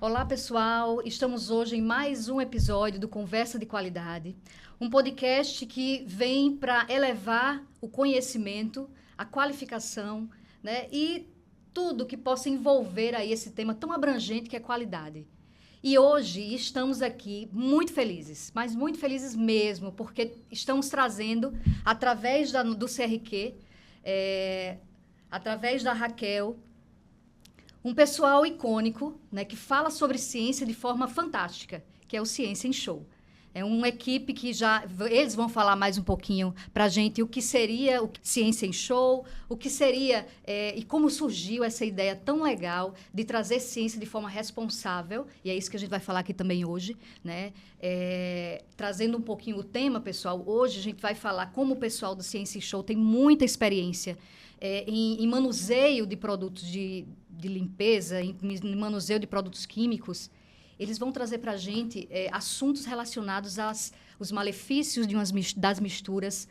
Olá, pessoal! Estamos hoje em mais um episódio do Conversa de Qualidade, um podcast que vem para elevar o conhecimento, a qualificação, né, e tudo que possa envolver aí esse tema tão abrangente que é qualidade. E hoje estamos aqui muito felizes, mas muito felizes mesmo, porque estamos trazendo, através do CRQ, através da Raquel, um pessoal icônico, né, que fala sobre ciência de forma fantástica, que é o Ciência em Show. É uma equipe que eles vão falar mais um pouquinho para a gente o que seria o Ciência em Show, o que seria e como surgiu essa ideia tão legal de trazer ciência de forma responsável, e é isso que a gente vai falar aqui também hoje, né? Trazendo um pouquinho o tema, pessoal, hoje a gente vai falar como o pessoal do Ciência em Show tem muita experiência em manuseio de produtos de limpeza, em manuseio de produtos químicos. Eles vão trazer para a gente assuntos relacionados aos malefícios das misturas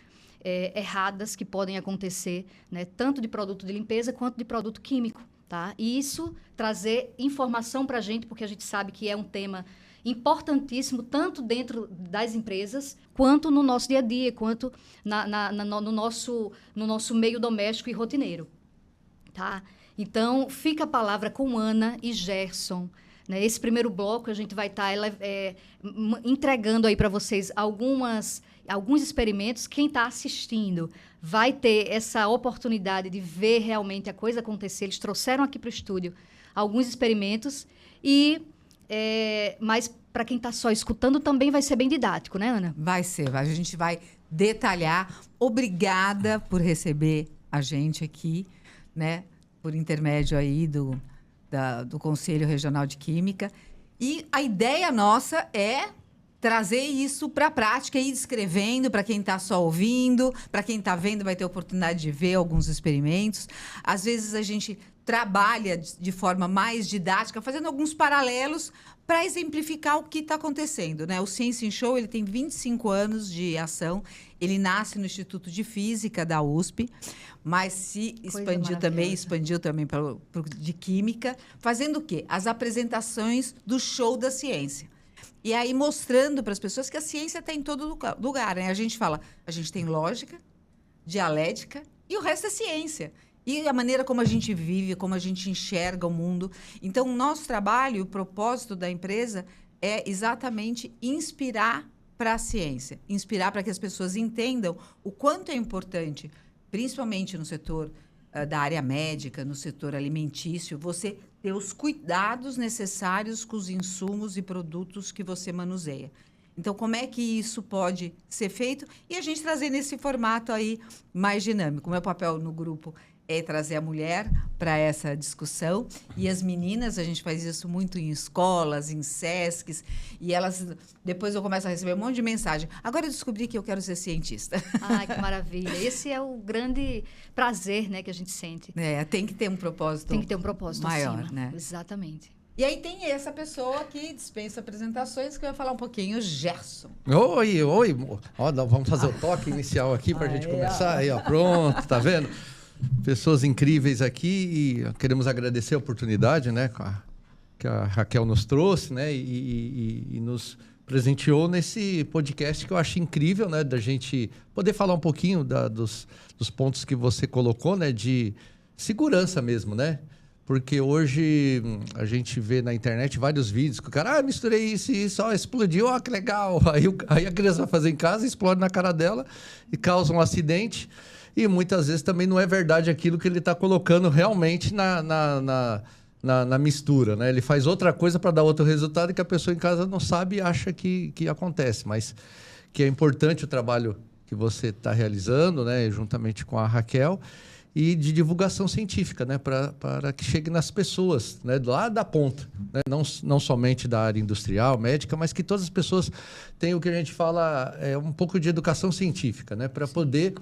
erradas que podem acontecer, né, tanto de produto de limpeza quanto de produto químico. Tá? E isso trazer informação para a gente, porque a gente sabe que é um tema importantíssimo, tanto dentro das empresas, quanto no nosso dia a dia, quanto no nosso meio doméstico e rotineiro. Tá? Então, fica a palavra com Ana e Gerson. Né? Esse primeiro bloco, a gente vai estar entregando aí para vocês alguns experimentos. Quem está assistindo vai ter essa oportunidade de ver realmente a coisa acontecer. Eles trouxeram aqui para o estúdio alguns experimentos, mas para quem está só escutando também vai ser bem didático, né, Ana? Vai ser, a gente vai detalhar. Obrigada por receber a gente aqui, né? Por intermédio aí do Conselho Regional de Química. E a ideia nossa é trazer isso para a prática e ir descrevendo para quem está só ouvindo, para quem está vendo vai ter oportunidade de ver alguns experimentos. Às vezes a gente trabalha de forma mais didática, fazendo alguns paralelos para exemplificar o que está acontecendo, né? O Ciência em Show ele tem 25 anos de ação. Ele nasce no Instituto de Física da USP, mas se expandiu também de Química, fazendo o quê? As apresentações do show da ciência. E aí mostrando para as pessoas que a ciência está em todo lugar, né? A gente fala, a gente tem lógica, dialética e o resto é ciência. E a maneira como a gente vive, como a gente enxerga o mundo. Então, o nosso trabalho, o propósito da empresa é exatamente inspirar para a ciência. Inspirar para que as pessoas entendam o quanto é importante, principalmente no setor da área médica, no setor alimentício, você ter os cuidados necessários com os insumos e produtos que você manuseia. Então, como é que isso pode ser feito? E a gente trazer nesse formato aí mais dinâmico. O meu papel no grupo é trazer a mulher para essa discussão. E as meninas, a gente faz isso muito em escolas, em SESCs, e elas, depois eu começo a receber um monte de mensagem. Agora eu descobri que eu quero ser cientista. Ai, que maravilha. Esse é o grande prazer, né, que a gente sente. Tem que ter um propósito maior. Tem que ter um propósito maior, acima. né? Exatamente. E aí tem essa pessoa que dispensa apresentações, que vai falar um pouquinho, o Gerson. Oi. Ó, vamos fazer o toque inicial aqui para a gente começar. Aí, ó, pronto, tá vendo? Pessoas incríveis aqui e queremos agradecer a oportunidade, né, que a Raquel nos trouxe, né, e nos presenteou nesse podcast que eu acho incrível, né, da gente poder falar um pouquinho dos pontos que você colocou, né, de segurança mesmo, né? Porque hoje a gente vê na internet vários vídeos que o cara, misturei isso e isso, explodiu, que legal. Aí a criança vai fazer em casa, explode na cara dela e causa um acidente. E muitas vezes também não é verdade aquilo que ele está colocando realmente na mistura, né? Ele faz outra coisa para dar outro resultado que a pessoa em casa não sabe e acha que acontece. Mas que é importante o trabalho que você está realizando, né, juntamente com a Raquel, e de divulgação científica, né, para que chegue nas pessoas, né, lá da ponta, né, não somente da área industrial, médica, mas que todas as pessoas tenham o que a gente fala, um pouco de educação científica, né, para poder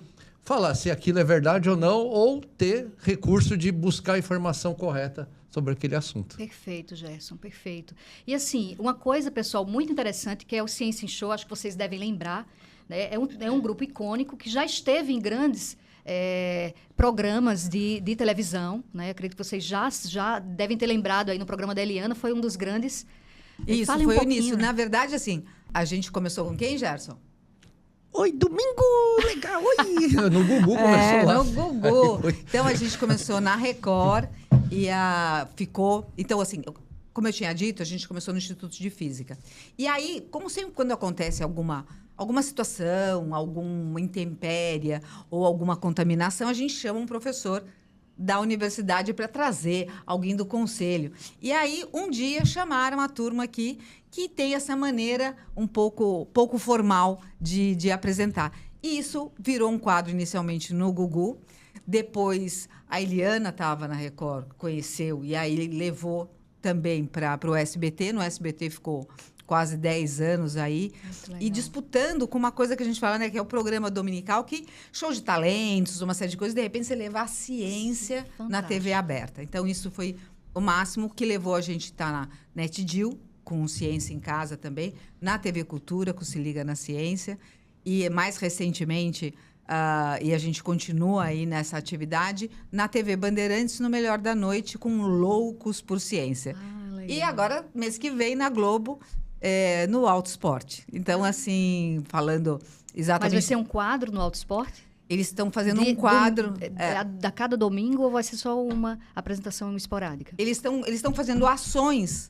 falar se aquilo é verdade ou não, ou ter recurso de buscar a informação correta sobre aquele assunto. Perfeito, Gerson, perfeito. E assim, uma coisa, pessoal, muito interessante, que é o Ciência em Show, acho que vocês devem lembrar, né, é um grupo icônico que já esteve em grandes programas de televisão, né? Acredito que vocês já devem ter lembrado aí no programa da Eliana, foi um dos grandes. Isso, Fale foi um o início. pouquinho. Na verdade, assim, a gente começou com quem, Gerson? Oi, domingo! Legal! Oi! No Gugu começou lá. No Gugu. Então, a gente começou na Record e ficou... Então, assim, como eu tinha dito, a gente começou no Instituto de Física. E aí, como sempre, quando acontece alguma situação, alguma intempéria ou alguma contaminação, a gente chama um professor da universidade para trazer alguém do conselho. E aí, um dia, chamaram a turma aqui que tem essa maneira um pouco formal de apresentar. E isso virou um quadro inicialmente no Gugu. Depois, a Eliana estava na Record, conheceu, e aí levou também para o SBT. No SBT ficou quase 10 anos aí, e disputando com uma coisa que a gente fala, né, que é o programa dominical, que show de talentos, uma série de coisas, de repente você levar a ciência na TV aberta. Então, isso foi o máximo que levou a gente a estar na NetGill, com Ciência em Casa também, na TV Cultura, com Se Liga na Ciência, e mais recentemente, e a gente continua aí nessa atividade, na TV Bandeirantes, no Melhor da Noite, com Loucos por Ciência. E agora, mês que vem, na Globo, no Auto Esporte. Então, assim, falando exatamente... Mas vai ser um quadro no Auto Esporte? Eles estão fazendo um quadro... Da cada domingo ou vai ser só uma apresentação esporádica? Eles estão fazendo ações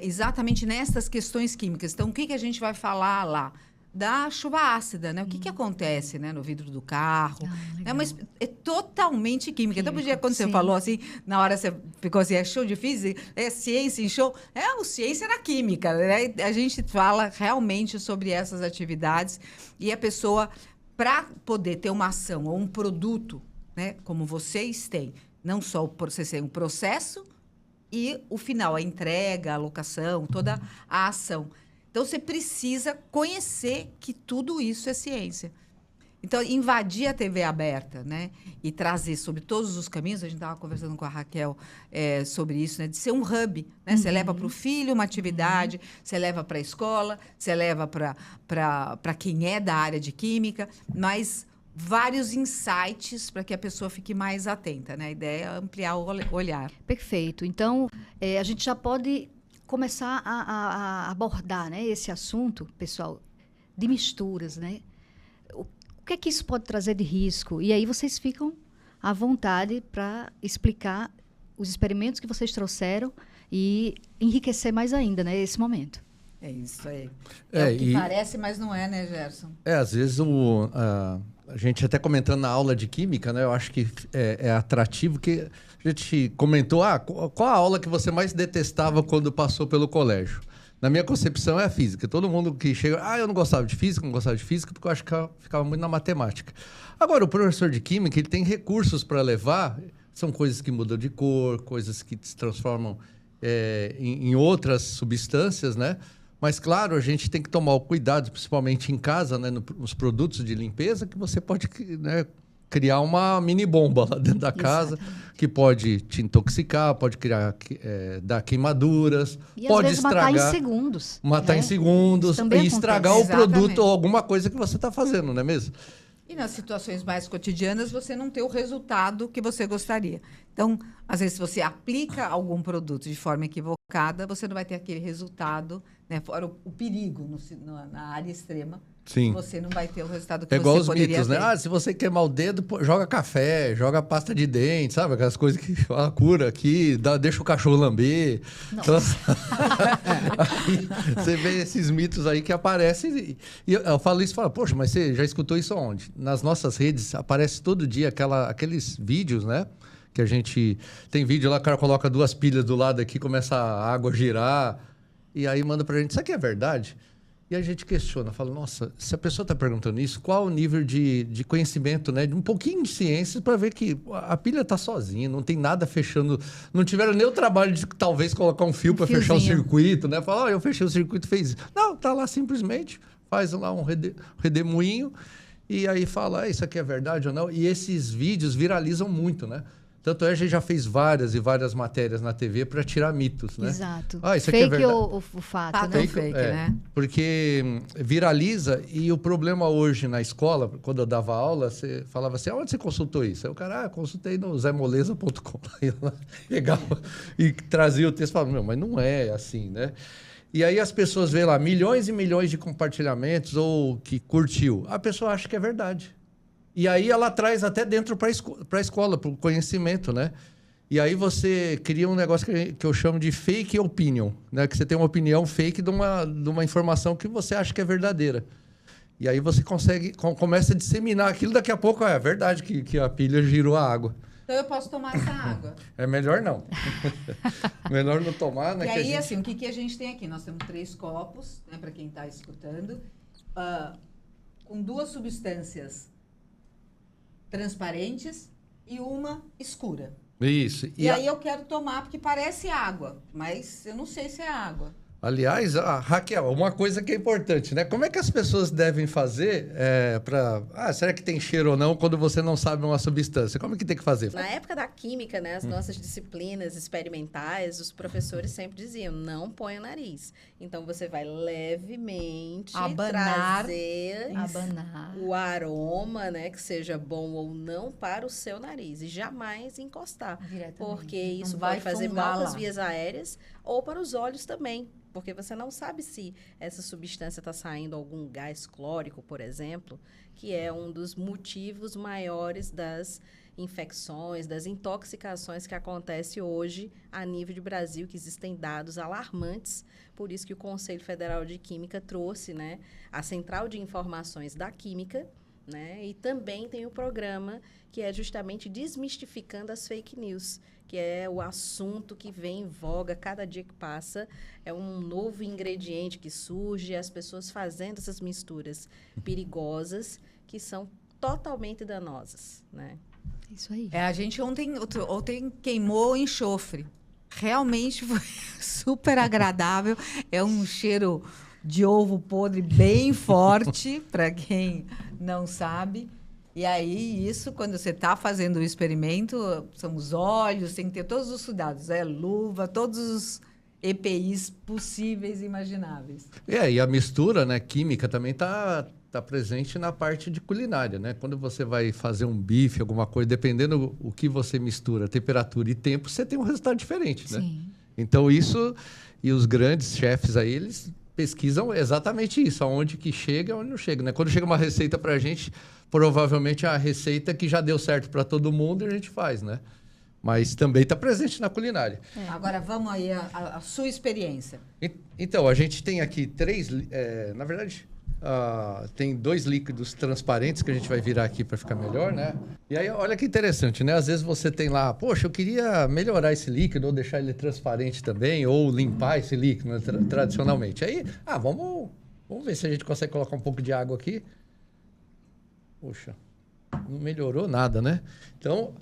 exatamente nessas questões químicas. Então, o que a gente vai falar lá? Da chuva ácida, né? O que acontece, né, no vidro do carro? É totalmente química. Então, podia, quando você falou assim, na hora você ficou assim, é show de física, é ciência em show. O ciência na química, né? A gente fala realmente sobre essas atividades e a pessoa, para poder ter uma ação ou um produto, né, como vocês têm, não só vocês têm um processo e o final, a entrega, a alocação, toda a ação. Então, você precisa conhecer que tudo isso é ciência. Então, invadir a TV aberta, né? E trazer sobre todos os caminhos, a gente estava conversando com a Raquel sobre isso, né? De ser um hub, né? Você leva para o filho uma atividade, você leva para a escola, você leva para quem é da área de química, mas vários insights para que a pessoa fique mais atenta, né? A ideia é ampliar o olhar. Perfeito. Então, a gente já pode começar a abordar, né, esse assunto, pessoal, de misturas, né? O que é que isso pode trazer de risco? E aí vocês ficam à vontade para explicar os experimentos que vocês trouxeram e enriquecer mais ainda, né, esse momento. É isso aí. É o que parece, mas não é, né, Gerson? Às vezes a gente até comentando na aula de química, né? Eu acho que é atrativo que a gente comentou, qual a aula que você mais detestava quando passou pelo colégio? Na minha concepção é a física. Todo mundo que chega, eu não gostava de física, porque eu acho que eu ficava muito na matemática. Agora, o professor de química, ele tem recursos para levar, são coisas que mudam de cor, coisas que se transformam em outras substâncias, né? Mas, claro, a gente tem que tomar o cuidado, principalmente em casa, né, nos produtos de limpeza, que você pode, né, criar uma mini bomba lá dentro da casa, que pode te intoxicar, pode dar queimaduras, e pode às vezes estragar. Matar em segundos. Matar em segundos e estragar o produto ou alguma coisa que você está fazendo, não é mesmo? E nas situações mais cotidianas, você não tem o resultado que você gostaria. Então, às vezes, se você aplica algum produto de forma equivocada, você não vai ter aquele resultado, né? Fora o perigo na área extrema. Sim. Você não vai ter o resultado que você poderia ter. É igual os mitos, né? Se você queimar o dedo, joga café, joga pasta de dente, sabe? Aquelas coisas que cura aqui, deixa o cachorro lamber. Então, aí, você vê esses mitos aí que aparecem. E eu falo isso e falo, poxa, mas você já escutou isso aonde? Nas nossas redes aparece todo dia aqueles vídeos, né? Que a gente... Tem vídeo lá, o cara coloca 2 pilhas do lado aqui, começa a água a girar, e aí manda pra gente, isso aqui é verdade? E a gente questiona, fala, nossa, se a pessoa está perguntando isso, qual o nível de conhecimento, né? De um pouquinho de ciência para ver que a pilha está sozinha, não tem nada fechando, não tiveram nem o trabalho de talvez colocar um fio para fechar o circuito, né? Falar, eu fechei o circuito, fez isso. Não, tá lá simplesmente, faz lá um redemoinho e aí fala, isso aqui é verdade ou não? E esses vídeos viralizam muito, né? Tanto é que a gente já fez várias e várias matérias na TV para tirar mitos, né? Exato. Isso aqui é Fake verdade. o fato, né? Fake, né? Porque viraliza e o problema hoje na escola, quando eu dava aula, você falava assim, onde você consultou isso? Aí o cara, consultei no zemoleza.com. Aí eu pegava e trazia o texto e falava, meu, mas não é assim, né? E aí as pessoas veem lá milhões e milhões de compartilhamentos ou que curtiu. A pessoa acha que é verdade. E aí ela traz até dentro para a escola, para o conhecimento, né? E aí você cria um negócio que eu chamo de fake opinion, né? Que você tem uma opinião fake de uma informação que você acha que é verdadeira. E aí você começa a disseminar aquilo, daqui a pouco é verdade que a pilha girou a água. Então eu posso tomar essa água? É melhor não. Melhor não tomar, né? E aí, assim, o que a gente tem aqui? Nós temos 3 copos, né, para quem está escutando, com 2 substâncias transparentes e uma escura. Isso. E aí eu quero tomar, porque parece água, mas eu não sei se é água. Aliás, Raquel, uma coisa que é importante, né? Como é que as pessoas devem fazer para... será que tem cheiro ou não quando você não sabe uma substância? Como é que tem que fazer? Na época da química, né, as nossas disciplinas experimentais, os professores sempre diziam, não põe o nariz. Então, você vai levemente trazer o aroma, né, que seja bom ou não, para o seu nariz. E jamais encostar. Porque isso pode fazer mal para as vias aéreas ou para os olhos também. Porque você não sabe se essa substância está saindo algum gás clórico, por exemplo, que é um dos motivos maiores das infecções, das intoxicações que acontece hoje a nível de Brasil, que existem dados alarmantes. Por isso que o Conselho Federal de Química trouxe, né, a Central de Informações da Química, né, e também tem o programa que é justamente desmistificando as fake news, que é o assunto que vem em voga cada dia que passa, é um novo ingrediente que surge, as pessoas fazendo essas misturas perigosas que são totalmente danosas, né? Isso aí. A gente ontem queimou enxofre. Realmente foi super agradável. É um cheiro de ovo podre bem forte, para quem não sabe. E aí, isso, quando você está fazendo o experimento, são os olhos, tem que ter todos os cuidados, luva, todos os EPIs possíveis e imagináveis. E a mistura, né, química também está presente na parte de culinária, né? Quando você vai fazer um bife, alguma coisa, dependendo o que você mistura, temperatura e tempo, você tem um resultado diferente, né? Sim. Então, isso, e os grandes chefes aí, eles pesquisam exatamente isso, aonde que chega e aonde não chega, né? Quando chega uma receita para a gente, provavelmente é a receita que já deu certo para todo mundo e a gente faz, né? Mas também está presente na culinária. Agora, vamos aí a sua experiência. Então, a gente tem aqui 3... na verdade, tem 2 líquidos transparentes que a gente vai virar aqui para ficar melhor, né? E aí, olha que interessante, né? Às vezes você tem lá, poxa, eu queria melhorar esse líquido ou deixar ele transparente também, ou limpar esse líquido, né, tradicionalmente. Aí, vamos ver se a gente consegue colocar um pouco de água aqui. Poxa, não melhorou nada, né? Então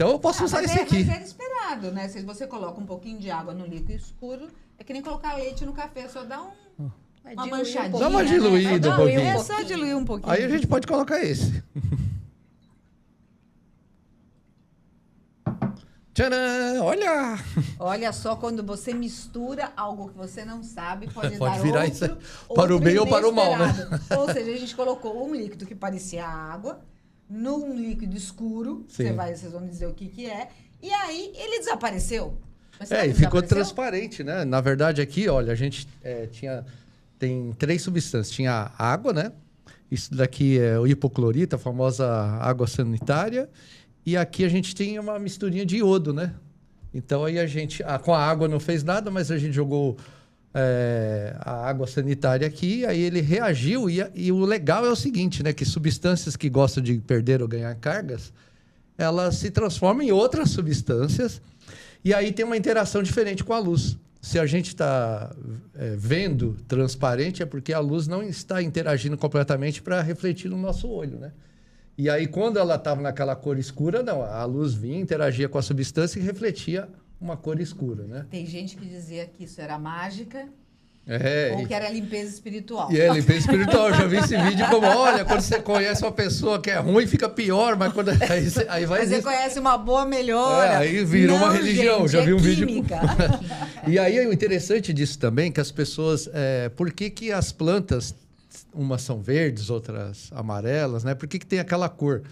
eu posso usar esse aqui. Mas era esperado, né? Se você coloca um pouquinho de água no líquido escuro, é que nem colocar leite no café, só dá uma manchadinha. Dá uma diluída um pouquinho. É só diluir um pouquinho. Aí a gente pode colocar esse. Tcharam! Olha! Olha só, quando você mistura algo que você não sabe, pode dar virar outro, isso para o bem ou para o mal, né? Ou seja, a gente colocou um líquido que parecia água num líquido escuro, vocês vão dizer o que é, e aí ele desapareceu. E ficou transparente, né? Na verdade, aqui, olha, a gente tem 3 substâncias. Tinha água, né? Isso daqui é o hipoclorito, a famosa água sanitária. E aqui a gente tem uma misturinha de iodo, né? Então aí a gente... com a água não fez nada, mas a gente jogou a água sanitária aqui, aí ele reagiu. E o legal é o seguinte, né? Que substâncias que gostam de perder ou ganhar cargas, elas se transformam em outras substâncias. E aí tem uma interação diferente com a luz. Se a gente está vendo transparente, é porque a luz não está interagindo completamente para refletir no nosso olho, né? E aí, quando ela estava naquela cor escura, não, a luz vinha, interagia com a substância e refletia uma cor escura, né? Tem gente que dizia que isso era mágica Ou que era limpeza espiritual. E é limpeza espiritual. Eu já vi esse vídeo como, olha, quando você conhece uma pessoa que é ruim, fica pior, mas quando aí vai... Você conhece uma boa, melhora. Aí virou uma religião. Gente, já vi um química. vídeo. E aí o interessante disso também, que as pessoas... por que as plantas, umas são verdes, outras amarelas, né? Por que tem aquela cor?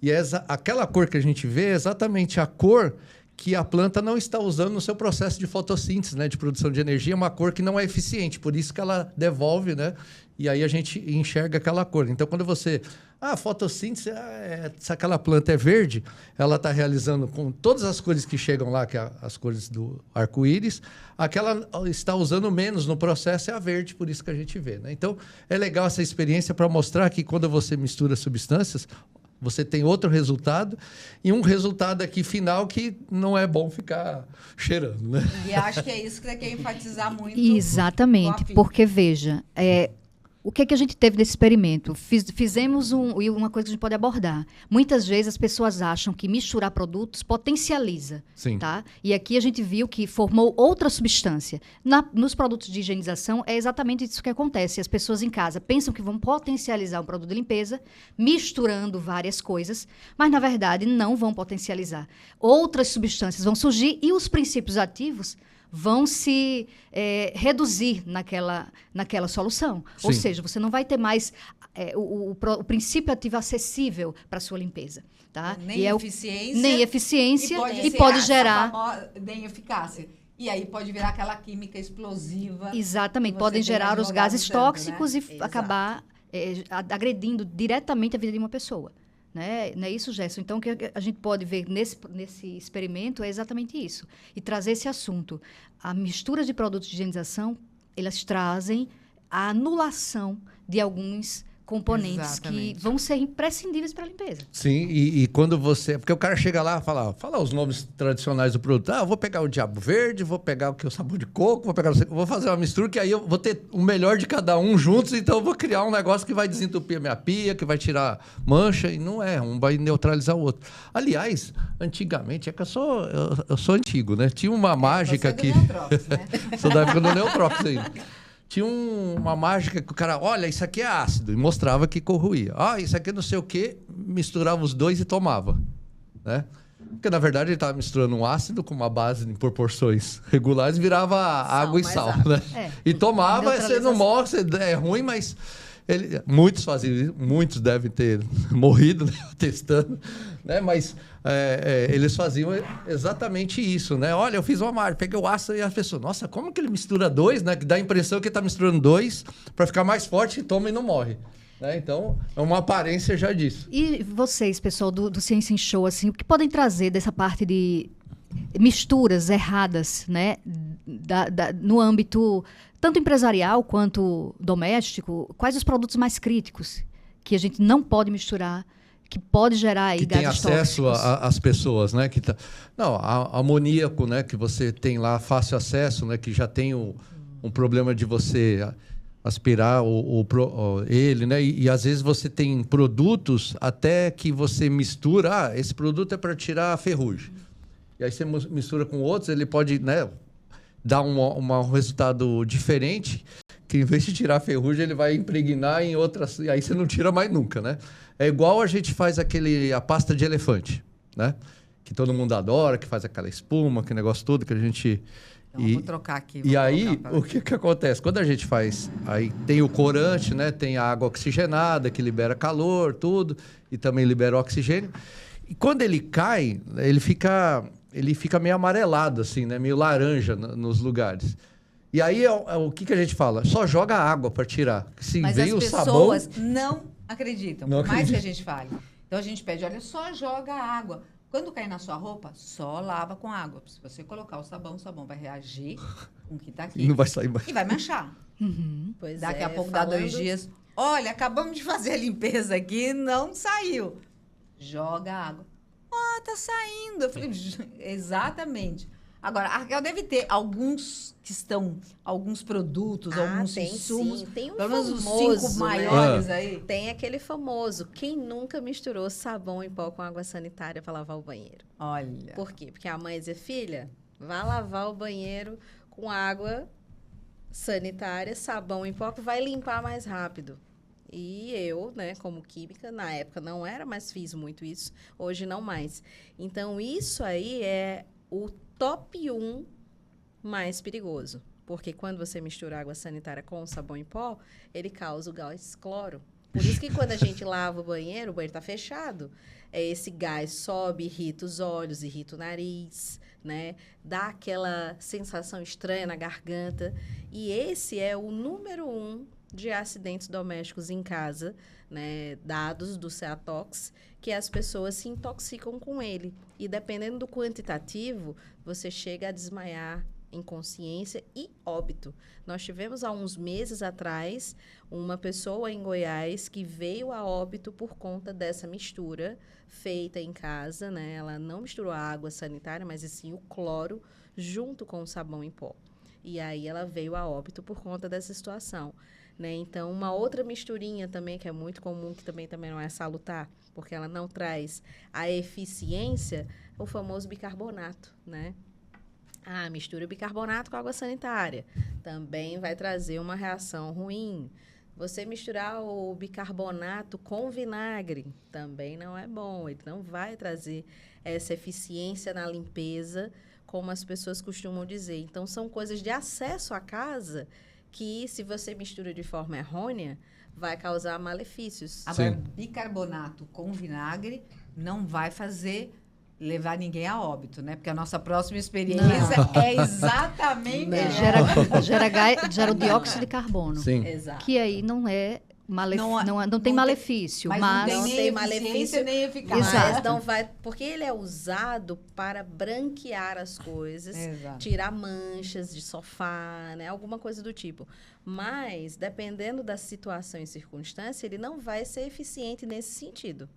E aquela cor que a gente vê é exatamente a cor que a planta não está usando no seu processo de fotossíntese, né, de produção de energia, é uma cor que não é eficiente, por isso que ela devolve, né, e aí a gente enxerga aquela cor. Então, quando você... fotossíntese, se aquela planta é verde, ela está realizando com todas as cores que chegam lá, que é as cores do arco-íris, aquela está usando menos no processo é a verde, por isso que a gente vê, né? Então, é legal essa experiência para mostrar que quando você mistura substâncias, você tem outro resultado e um resultado aqui final que não é bom ficar cheirando, né? E acho que é isso que você quer enfatizar muito. Exatamente, porque veja, o que é que a gente teve nesse experimento? Fizemos uma coisa que a gente pode abordar. Muitas vezes as pessoas acham que misturar produtos potencializa. Sim. Tá? E aqui a gente viu que formou outra substância. Nos produtos de higienização, é exatamente isso que acontece. As pessoas em casa pensam que vão potencializar um produto de limpeza, misturando várias coisas, mas, na verdade, não vão potencializar. Outras substâncias vão surgir e os princípios ativos vão se reduzir naquela solução. Sim. Ou seja, você não vai ter mais o princípio ativo acessível para a sua limpeza. Tá? Nem eficiência. Nem eficiência e pode gerar... Nem eficácia. E aí pode virar aquela química explosiva. Exatamente. Podem gerar os gases tóxicos, né? E acabar agredindo diretamente a vida de uma pessoa. Né? Não é isso, Gerson? Então, o que a gente pode ver nesse experimento é exatamente isso. E trazer esse assunto. A mistura de produtos de higienização, elas trazem a anulação de alguns componentes Exatamente. que vão ser imprescindíveis para a limpeza. Sim, e quando você... Porque o cara chega lá e fala os nomes tradicionais do produto. Eu vou pegar o diabo verde, vou pegar o sabão de coco, vou fazer uma mistura que aí eu vou ter o melhor de cada um juntos, então eu vou criar um negócio que vai desentupir a minha pia, que vai tirar mancha, e não é, um vai neutralizar o outro. Aliás, antigamente, que eu sou antigo, né? Tinha uma mágica que... Né? Sou da época do Neutrópis ainda. Tinha uma mágica que o cara, olha, isso aqui é ácido, e mostrava que corroía. Isso aqui não sei o quê, misturava os dois e tomava, né? Porque, na verdade, ele estava misturando um ácido com uma base em proporções regulares, virava água e sal, né? E tomava, você não morre, é ruim, mas... muitos faziam, muitos devem ter morrido, né, testando, né? Mas eles faziam exatamente isso, né? Olha, eu fiz uma mágica, peguei o ácido e a pessoa, nossa, como que ele mistura dois, né? Que dá a impressão que ele está misturando dois para ficar mais forte, toma e não morre. Né? Então, é uma aparência já disso. E vocês, pessoal do Ciência em Show, assim, o que podem trazer dessa parte de misturas erradas, né? No âmbito tanto empresarial quanto doméstico? Quais os produtos mais críticos que a gente não pode misturar, que pode gerar aí gases tóxicos? Que tem acesso às pessoas, né? Amoníaco, né? Que você tem lá fácil acesso, né? Que já tem um problema de você aspirar ele, né? E às vezes você tem produtos até que você mistura. Esse produto é para tirar a ferrugem. E aí você mistura com outros, ele pode, né, dar um resultado diferente, que em vez de tirar a ferrugem, ele vai impregnar em outras... E aí você não tira mais nunca, né? É igual a gente faz a pasta de elefante, né? Que todo mundo adora, que faz aquela espuma, aquele negócio todo que a gente... Então, vou trocar aqui. E aí, o que acontece? Quando a gente faz... Aí tem o corante, né? Tem a água oxigenada, que libera calor, tudo, e também libera oxigênio. E quando ele cai, ele fica meio amarelado, assim, né? Meio laranja nos lugares. E aí, o que a gente fala? Só joga água para tirar. Se Mas veio as pessoas sabão... não acreditam, por mais que a gente fale. Então, a gente pede, olha, só joga água. Quando cair na sua roupa, só lava com água. Se você colocar o sabão vai reagir com o que está aqui. E não vai sair mais. E vai manchar. Uhum. Daqui a pouco dá 2 dias. Olha, acabamos de fazer a limpeza aqui, não saiu. Joga água. Tá saindo. Eu falei, exatamente. Agora, a Raquel deve ter alguns produtos, alguns insumos. Sim. Tem pelo menos os 5 maiores aí. Tem aquele famoso. Quem nunca misturou sabão em pó com água sanitária para lavar o banheiro? Olha. Por quê? Porque a mãe dizia, filha, vá lavar o banheiro com água sanitária, sabão em pó que vai limpar mais rápido. E eu, né, como química, na época não era, mas fiz muito isso, hoje não mais. Então, isso aí é o top 1 mais perigoso. Porque quando você mistura água sanitária com sabão em pó, ele causa o gás cloro. Por isso que quando a gente lava o banheiro está fechado. Esse gás sobe, irrita os olhos, irrita o nariz, né? Dá aquela sensação estranha na garganta. E esse é o número 1 de acidentes domésticos em casa, né? Dados do Ceatox, que as pessoas se intoxicam com ele. E dependendo do quantitativo, você chega a desmaiar, inconsciência e óbito. Nós tivemos há uns meses atrás uma pessoa em Goiás que veio a óbito por conta dessa mistura feita em casa, né? Ela não misturou a água sanitária, mas sim o cloro junto com o sabão em pó. E aí ela veio a óbito por conta dessa situação, né? Então, uma outra misturinha também que é muito comum, que também não é salutar, porque ela não traz a eficiência, o famoso bicarbonato, né? Mistura bicarbonato com água sanitária. Também vai trazer uma reação ruim. Você misturar o bicarbonato com vinagre também não é bom. Ele não vai trazer essa eficiência na limpeza, como as pessoas costumam dizer. Então, são coisas de acesso à casa que, se você mistura de forma errônea, vai causar malefícios. Agora, bicarbonato com vinagre não vai levar ninguém a óbito, né? Porque a nossa próxima experiência é exatamente... Gera o dióxido de carbono. Sim. Exato. Que aí não é... não tem malefício, mas não tem malefício nem eficácia. Mas não vai, porque ele é usado para branquear as coisas, tirar manchas de sofá, né? Alguma coisa do tipo. Mas, dependendo da situação e circunstância, ele não vai ser eficiente nesse sentido.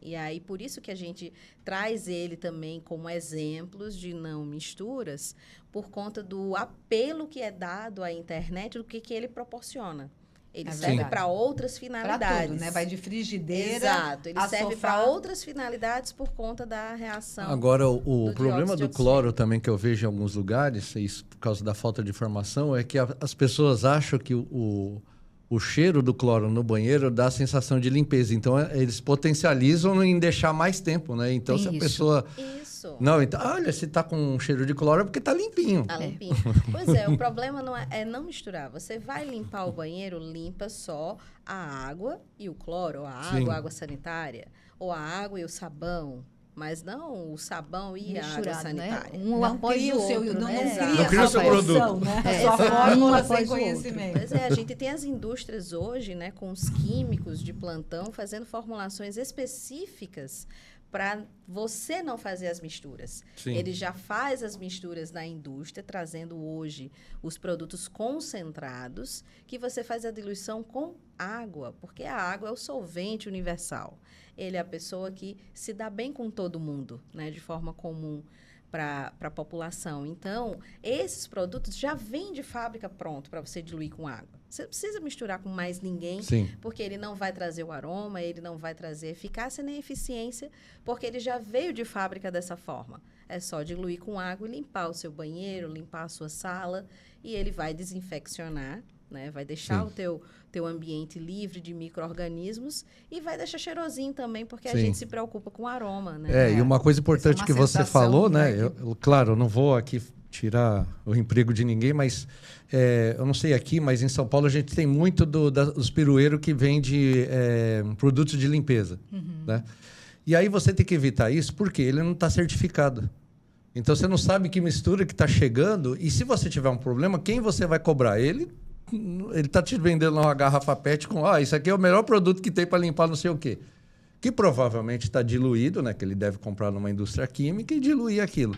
E aí, por isso que a gente traz ele também como exemplos de não misturas, por conta do apelo que é dado à internet, do que ele proporciona. Ele serve para outras finalidades. Pra tudo, né? Vai de frigideira. Exato. Ele serve para outras finalidades por conta da reação. Agora, o problema do cloro também que eu vejo em alguns lugares, isso por causa da falta de informação, é que as pessoas acham que o cheiro do cloro no banheiro dá a sensação de limpeza. Então, eles potencializam em deixar mais tempo, né? Então, se a pessoa... Isso. Não, então, olha, se tá com cheiro de cloro é porque tá limpinho. Tá limpinho. Pois é, o problema não misturar. Você vai limpar o banheiro, limpa só a água e o cloro, ou a água sanitária, ou a água e o sabão. Mas não o sabão e a água sanitária. Né? Um após o outro. Não cria o seu produto. Né? Só fórmula sem conhecimento. Pois é, a gente tem as indústrias hoje, né, com os químicos de plantão, fazendo formulações específicas para você não fazer as misturas. Sim. Ele já faz as misturas na indústria, trazendo hoje os produtos concentrados, que você faz a diluição com água, porque a água é o solvente universal. Ele é a pessoa que se dá bem com todo mundo, né, de forma comum para a população. Então, esses produtos já vêm de fábrica pronto para você diluir com água. Você não precisa misturar com mais ninguém, porque ele não vai trazer o aroma, ele não vai trazer eficácia nem eficiência, porque ele já veio de fábrica dessa forma. É só diluir com água e limpar o seu banheiro, limpar a sua sala, e ele vai desinfeccionar, né? Vai deixar o teu ambiente livre de micro-organismos e vai deixar cheirosinho também, porque a gente se preocupa com o aroma, né? E uma coisa importante que você falou, né? Claro, eu não vou aqui tirar o emprego de ninguém, mas eu não sei aqui, mas em São Paulo a gente tem muito dos pirueiros que vende produtos de limpeza, né? E aí você tem que evitar isso porque ele não está certificado. Então você não sabe que mistura que está chegando e se você tiver um problema, quem você vai cobrar? Ele está te vendendo uma garrafa PET com isso aqui é o melhor produto que tem para limpar não sei o quê. Que provavelmente está diluído, né? Que ele deve comprar numa indústria química e diluir aquilo.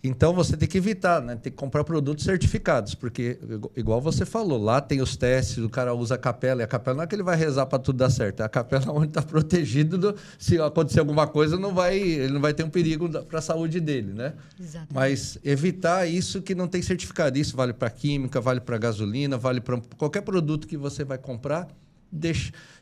Então, você tem que evitar, né? Tem que comprar produtos certificados, porque, igual você falou, lá tem os testes, o cara usa a capela, e a capela não é que ele vai rezar para tudo dar certo, é a capela onde está protegido, se acontecer alguma coisa, ele não vai ter um perigo para a saúde dele, né? Exatamente. Mas evitar isso que não tem certificado. Isso vale para química, vale para gasolina, vale para qualquer produto que você vai comprar,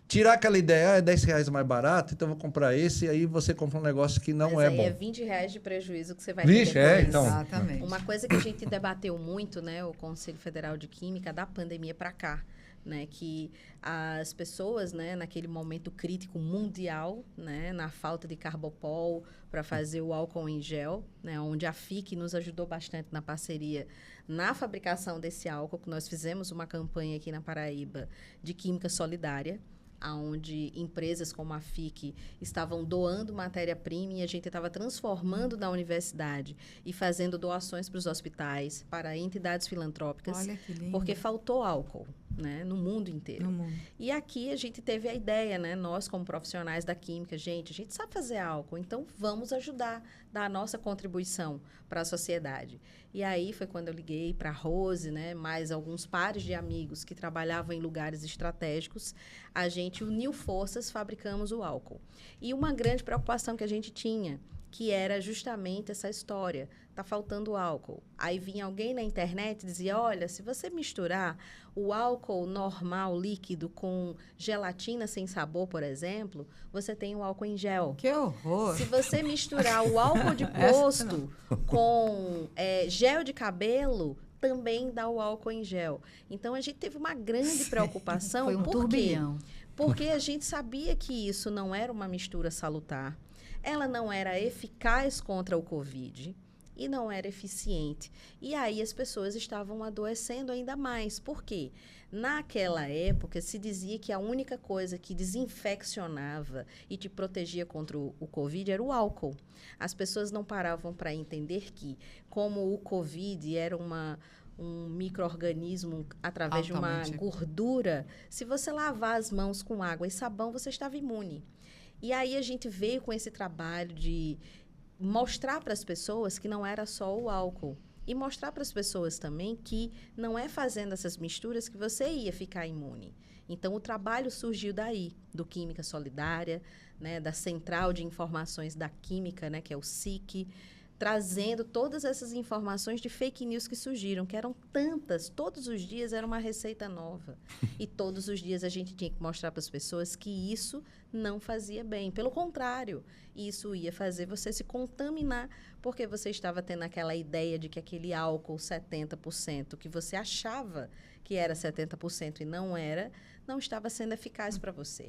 tirar aquela ideia, é R$10 mais barato, então eu vou comprar esse, e aí você compra um negócio que não é bom. É R$20 de prejuízo que você vai ter depois. Então. Exatamente. Uma coisa que a gente debateu muito, né, o Conselho Federal de Química, da pandemia para cá, né, que as pessoas, né, naquele momento crítico mundial, né, na falta de carbopol para fazer o álcool em gel, né, onde a FIC nos ajudou bastante na parceria na fabricação desse álcool, que nós fizemos uma campanha aqui na Paraíba de química solidária, onde empresas como a FIC estavam doando matéria-prima e a gente estava transformando na universidade e fazendo doações para os hospitais, para entidades filantrópicas. Olha que lindo. Porque faltou álcool, né, no mundo inteiro. No mundo. E aqui a gente teve a ideia, né, nós como profissionais da química, a gente sabe fazer álcool, então vamos ajudar, dar a nossa contribuição para a sociedade. E aí foi quando eu liguei para a Rose, né, mais alguns pares de amigos que trabalhavam em lugares estratégicos, a gente uniu forças, fabricamos o álcool. E uma grande preocupação que a gente tinha, que era justamente essa história, tá faltando álcool. Aí vinha alguém na internet e dizia, olha, se você misturar o álcool normal, líquido, com gelatina sem sabor, por exemplo, você tem o álcool em gel. Que horror! Se você misturar o álcool de posto com gel de cabelo, também dá o álcool em gel. Então, a gente teve uma grande preocupação. Foi um turbilhão. Porque a gente sabia que isso não era uma mistura salutar, ela não era eficaz contra o Covid e não era eficiente. E aí as pessoas estavam adoecendo ainda mais. Por quê? Naquela época, se dizia que a única coisa que desinfeccionava e te protegia contra o Covid era o álcool. As pessoas não paravam para entender que, como o Covid era um micro-organismo através de uma gordura, se você lavar as mãos com água e sabão, você estava imune. E aí a gente veio com esse trabalho de mostrar para as pessoas que não era só o álcool. E mostrar para as pessoas também que não é fazendo essas misturas que você ia ficar imune. Então, o trabalho surgiu daí, do Química Solidária, né, da Central de Informações da Química, né, que é o SIC, trazendo todas essas informações de fake news que surgiram, que eram tantas, todos os dias era uma receita nova. E todos os dias a gente tinha que mostrar para as pessoas que isso não fazia bem. Pelo contrário, isso ia fazer você se contaminar, porque você estava tendo aquela ideia de que aquele álcool 70%, que você achava que era 70% e não era, não estava sendo eficaz para você.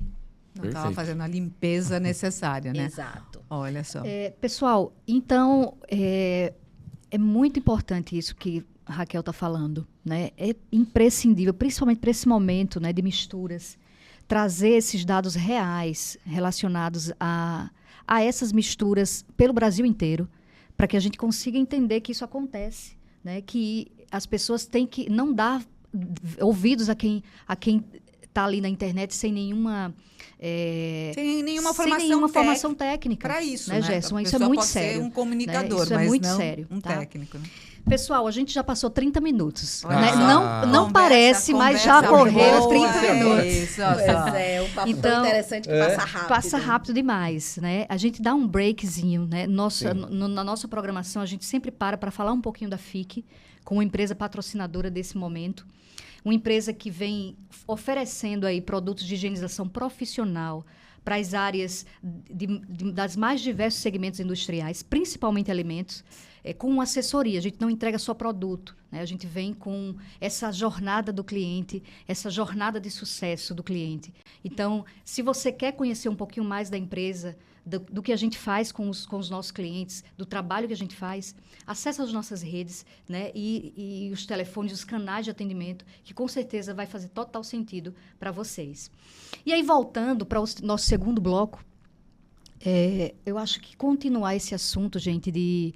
Não estava fazendo a limpeza necessária, né? Exato. Olha só. Pessoal, então, é muito importante isso que a Raquel está falando, né? É imprescindível, principalmente para esse momento, né, de misturas, trazer esses dados reais relacionados a essas misturas pelo Brasil inteiro, para que a gente consiga entender que isso acontece, né? Que as pessoas têm que não dar ouvidos a quem está ali na internet sem nenhuma formação técnica para isso, né, Gerson? Isso é muito sério. Ser um comunicador, né? Isso mas é muito não sério, um tá? técnico. Né? Pessoal, a gente já passou 30 minutos. Olha Né? só. Não parece, mas já correu 30 minutos. Isso, Pois é, um papo tão interessante que passa rápido. Passa rápido demais, né? A gente dá um breakzinho, né? Na nossa programação, a gente sempre para falar um pouquinho da FIC, como empresa patrocinadora desse momento. Uma empresa que vem oferecendo aí produtos de higienização profissional para as áreas das mais diversos segmentos industriais, principalmente alimentos, com assessoria. A gente não entrega só produto, né? A gente vem com essa jornada do cliente, essa jornada de sucesso do cliente. Então, se você quer conhecer um pouquinho mais da empresa, do que a gente faz com os nossos clientes, do trabalho que a gente faz, acesse as nossas redes, né, e os telefones, os canais de atendimento, que com certeza vai fazer total sentido para vocês. E aí, voltando para o nosso segundo bloco, eu acho que continuar esse assunto, gente, de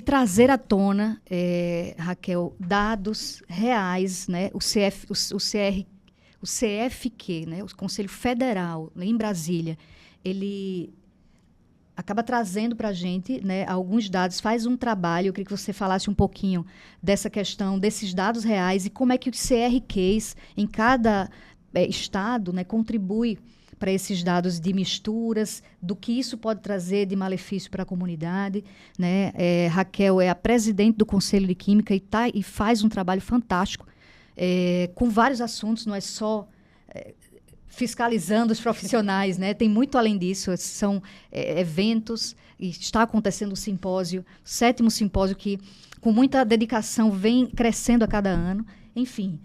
trazer à tona, Raquel, dados reais, né, o CFQ, né, o Conselho Federal, em Brasília, ele acaba trazendo para a gente, né, alguns dados, faz um trabalho. Eu queria que você falasse um pouquinho dessa questão, desses dados reais e como é que os CRQs em cada estado, né, contribui para esses dados de misturas, do que isso pode trazer de malefício para a comunidade. Né? Raquel é a presidente do Conselho de Química e faz um trabalho fantástico com vários assuntos, não é só fiscalizando os profissionais, né? Tem muito além disso, são eventos, e está acontecendo o simpósio, o 7º simpósio que, com muita dedicação, vem crescendo a cada ano. Enfim,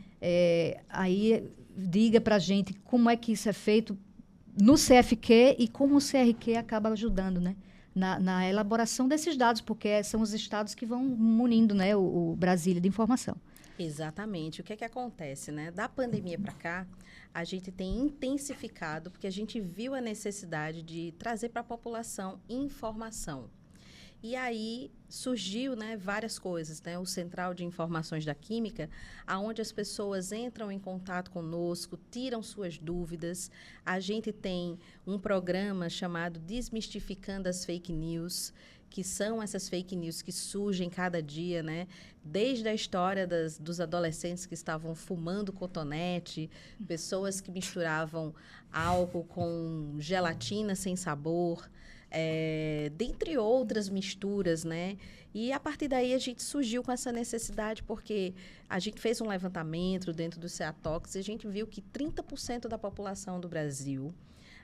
aí diga para a gente como é que isso é feito no CFQ e como o CRQ acaba ajudando, né? Na elaboração desses dados, porque são os estados que vão munindo, né, o Brasília de informação. Exatamente. O que é que acontece, né? Da pandemia para cá, a gente tem intensificado, porque a gente viu a necessidade de trazer para a população informação. E aí surgiu, né, várias coisas, né? O Central de Informações da Química, aonde as pessoas entram em contato conosco, tiram suas dúvidas. A gente tem um programa chamado Desmistificando as Fake News, que são essas fake news que surgem cada dia, né? Desde a história dos adolescentes que estavam fumando cotonete, pessoas que misturavam álcool com gelatina sem sabor, dentre outras misturas, né? E a partir daí a gente surgiu com essa necessidade, porque a gente fez um levantamento dentro do Ceatox e a gente viu que 30% da população do Brasil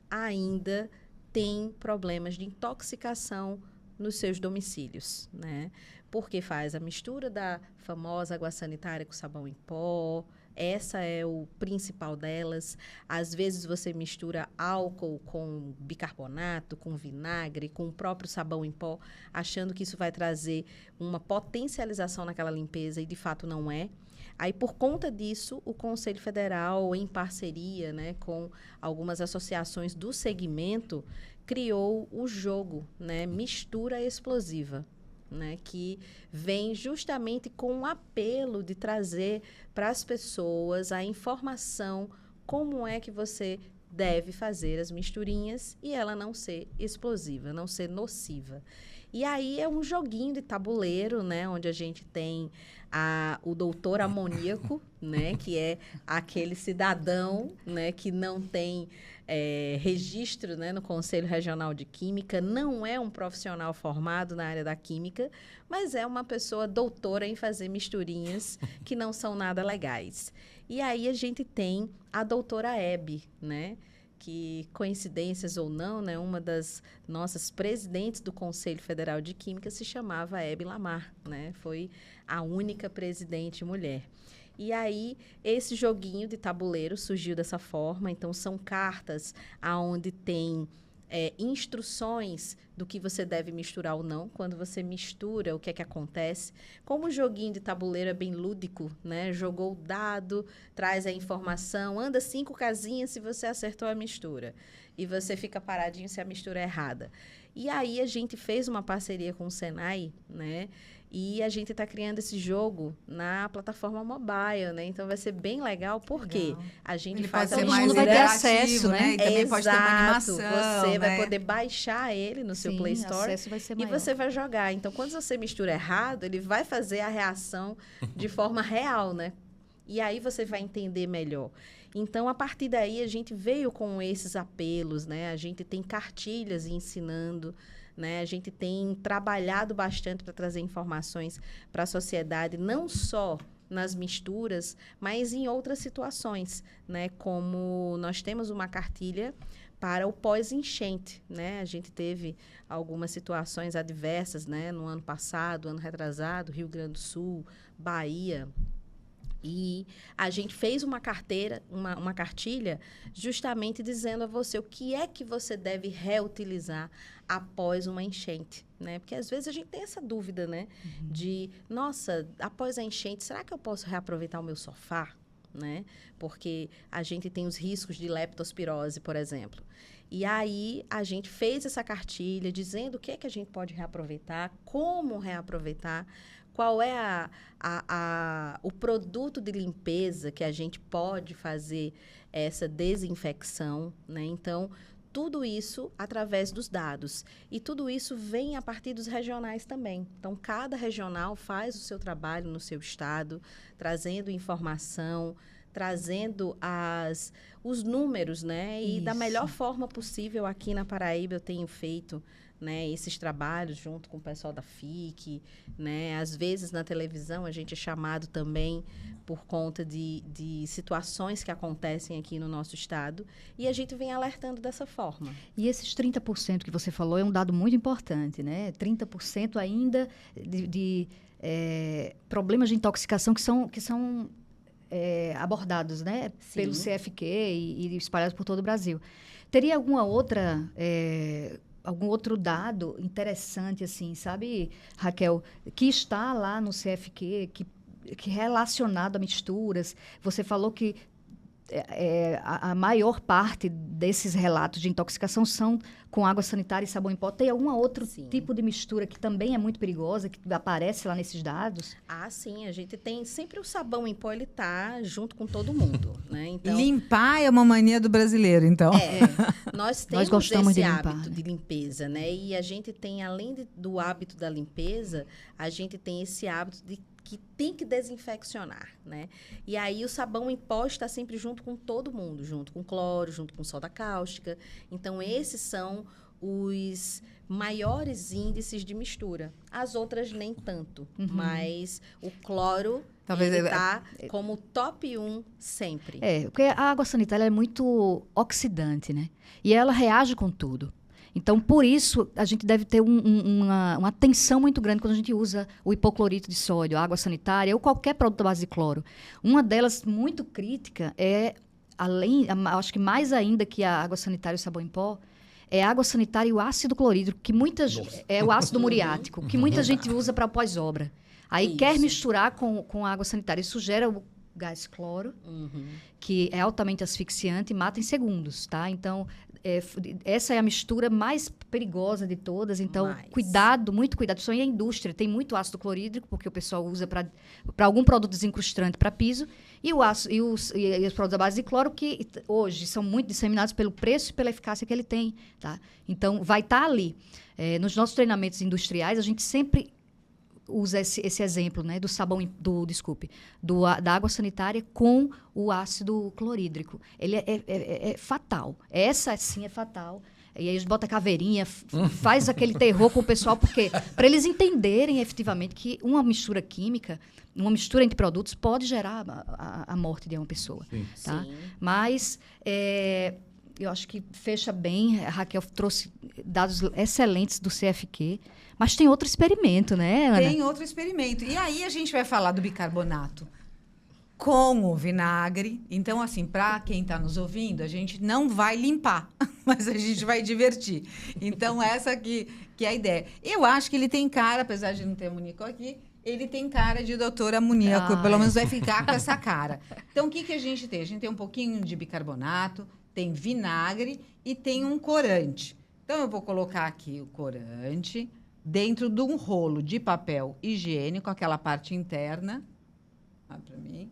ainda tem problemas de intoxicação nos seus domicílios, né? Porque faz a mistura da famosa água sanitária com sabão em pó. Essa é o principal delas. Às vezes você mistura álcool com bicarbonato, com vinagre, com o próprio sabão em pó, achando que isso vai trazer uma potencialização naquela limpeza e de fato não é. Aí, por conta disso, o Conselho Federal, em parceria, né, com algumas associações do segmento, criou o jogo, né, Mistura Explosiva, né, que vem justamente com o apelo de trazer para as pessoas a informação como é que você deve fazer as misturinhas e ela não ser explosiva, não ser nociva. E aí é um joguinho de tabuleiro, né, onde a gente tem o doutor amoníaco, né, que é aquele cidadão, né, que não tem registro, né, no Conselho Regional de Química, não é um profissional formado na área da química, mas é uma pessoa doutora em fazer misturinhas que não são nada legais. E aí a gente tem a doutora Hebe, né, que, coincidências ou não, né, uma das nossas presidentes do Conselho Federal de Química se chamava Hebe Lamar, né? Foi a única presidente mulher. E aí, esse joguinho de tabuleiro surgiu dessa forma. Então, são cartas onde tem instruções do que você deve misturar ou não. Quando você mistura, o que é que acontece? Como o joguinho de tabuleiro é bem lúdico, né? Jogou o dado, traz a informação, anda 5 casinhas se você acertou a mistura. E você fica paradinho se a mistura é errada. E aí, a gente fez uma parceria com o Senai, né? E a gente está criando esse jogo na plataforma mobile, né? Então vai ser bem legal, porque a gente ele faz... Todo mundo vai ter acesso, né? E também Exato. pode ter uma animação, Você né? vai poder baixar ele no seu Play Store acesso vai ser e maior. você vai jogar. Então, quando você mistura errado, ele vai fazer a reação de forma real, né? E aí você vai entender melhor. Então, a partir daí, a gente veio com esses apelos, né? A gente tem cartilhas ensinando, né? A gente tem trabalhado bastante para trazer informações para a sociedade, não só nas misturas, mas em outras situações, né? Como nós temos uma cartilha para o pós-enchente, né? A gente teve algumas situações adversas, né? No ano passado, ano retrasado, Rio Grande do Sul, Bahia. E a gente fez uma cartilha justamente dizendo a você o que é que você deve reutilizar após uma enchente, né? Porque às vezes a gente tem essa dúvida, né? De, nossa, após a enchente, será que eu posso reaproveitar o meu sofá? Né? Porque a gente tem os riscos de leptospirose, por exemplo. E aí a gente fez essa cartilha dizendo o que é que a gente pode reaproveitar, como reaproveitar, qual é o produto de limpeza que a gente pode fazer essa desinfecção, né? Então, tudo isso através dos dados. E tudo isso vem a partir dos regionais também. Então, cada regional faz o seu trabalho no seu estado, trazendo informação, trazendo os números, né? E da melhor forma possível aqui na Paraíba eu tenho feito, né, esses trabalhos junto com o pessoal da FIC, né? Às vezes, na televisão, a gente é chamado também por conta de situações que acontecem aqui no nosso estado, e a gente vem alertando dessa forma. E esses 30% que você falou é um dado muito importante, né? 30% ainda de problemas de intoxicação que são abordados, né? Sim. Pelo CFQ e espalhados por todo o Brasil. Teria algum outro dado interessante, assim, sabe, Raquel, que está lá no CFQ, que relacionado a misturas? Você falou que a maior parte desses relatos de intoxicação são com água sanitária e sabão em pó. Tem algum outro tipo de mistura que também é muito perigosa, que aparece lá nesses dados? Ah, sim. A gente tem sempre o sabão em pó, ele tá junto com todo mundo, né? Então, limpar é uma mania do brasileiro, então. Nós temos gostamos esse de limpar, hábito de limpeza, né? E a gente tem, além do hábito da limpeza, a gente tem esse hábito de que tem que desinfeccionar, né? E aí o sabão em pó está sempre junto com todo mundo, junto com cloro, junto com soda cáustica. Então, esses são os maiores índices de mistura. As outras nem tanto, mas o cloro está como top 1 sempre. Porque a água sanitária é muito oxidante, né? E ela reage com tudo. Então, por isso, a gente deve ter uma atenção muito grande quando a gente usa o hipoclorito de sódio, a água sanitária ou qualquer produto à base de cloro. Uma delas muito crítica acho que mais ainda que a água sanitária e o sabão em pó, é a água sanitária e o ácido clorídrico, é o ácido muriático, que muita gente usa para pós-obra. Aí quer misturar com a água sanitária. Isso gera o gás cloro, que é altamente asfixiante e mata em segundos, tá? Então, essa é a mistura mais perigosa de todas. Então, muito cuidado. Isso aí a indústria tem muito ácido clorídrico, porque o pessoal usa para algum produto desencrustante para piso, e os produtos à base de cloro, que hoje são muito disseminados pelo preço e pela eficácia que ele tem, tá? Então, vai estar ali. Nos nossos treinamentos industriais, a gente sempre usa esse exemplo, né, do sabão, da água sanitária com o ácido clorídrico. Ele é fatal. Essa, sim, é fatal. E aí eles botam caveirinha, faz aquele terror com o pessoal, porque para eles entenderem efetivamente que uma mistura química, uma mistura entre produtos pode gerar a morte de uma pessoa. Sim. Tá? Sim. Mas eu acho que fecha bem. A Raquel trouxe dados excelentes do CFQ. Mas tem outro experimento, né, Ana? Tem outro experimento. E aí a gente vai falar do bicarbonato com o vinagre. Então, assim, para quem está nos ouvindo, a gente não vai limpar, mas a gente vai divertir. Então, essa aqui que é a ideia. Eu acho que ele tem cara, apesar de não ter amoníaco aqui, ele tem cara de doutor amoníaco. Pelo menos vai ficar com essa cara. Então, o que a gente tem? A gente tem um pouquinho de bicarbonato, tem vinagre e tem um corante. Então, eu vou colocar aqui o corante dentro de um rolo de papel higiênico, aquela parte interna. Olha para mim.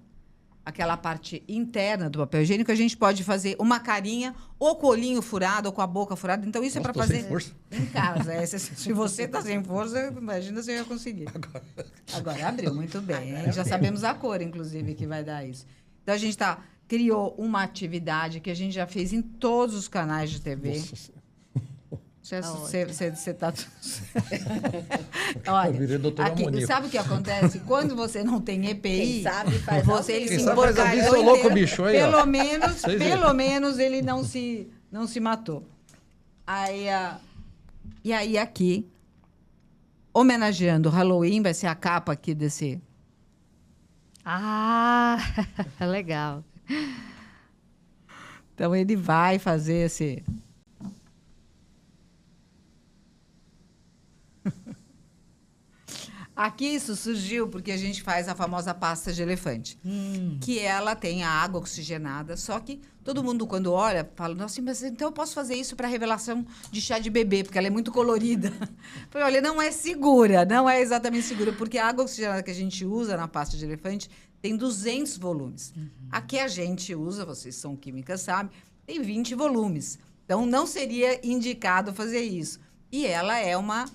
Aquela parte interna do papel higiênico, a gente pode fazer uma carinha, ou com o olhinho furado, ou com a boca furada. Então, isso é para fazer em casa. Se você está sem força, imagina se eu ia conseguir. Agora abriu, muito bem. Já sabemos a cor, inclusive, que vai dar isso. Então, a gente criou uma atividade que a gente já fez em todos os canais de TV. Nossa. Você tá... Olha, aqui, sabe o que acontece? Quando você não tem EPI, ele se emborcalhou pelo menos ele não se matou. E aí aqui, homenageando o Halloween, vai ser a capa aqui desse... Legal. Então, ele vai fazer esse... Aqui isso surgiu porque a gente faz a famosa pasta de elefante, que ela tem a água oxigenada, só que todo mundo, quando olha, fala, nossa, mas então eu posso fazer isso para revelação de chá de bebê, porque ela é muito colorida. Falei, olha, não é segura, não é exatamente segura, porque a água oxigenada que a gente usa na pasta de elefante tem 200 volumes. Aqui a gente usa, vocês são químicas, sabem, tem 20 volumes. Então, não seria indicado fazer isso. E ela é uma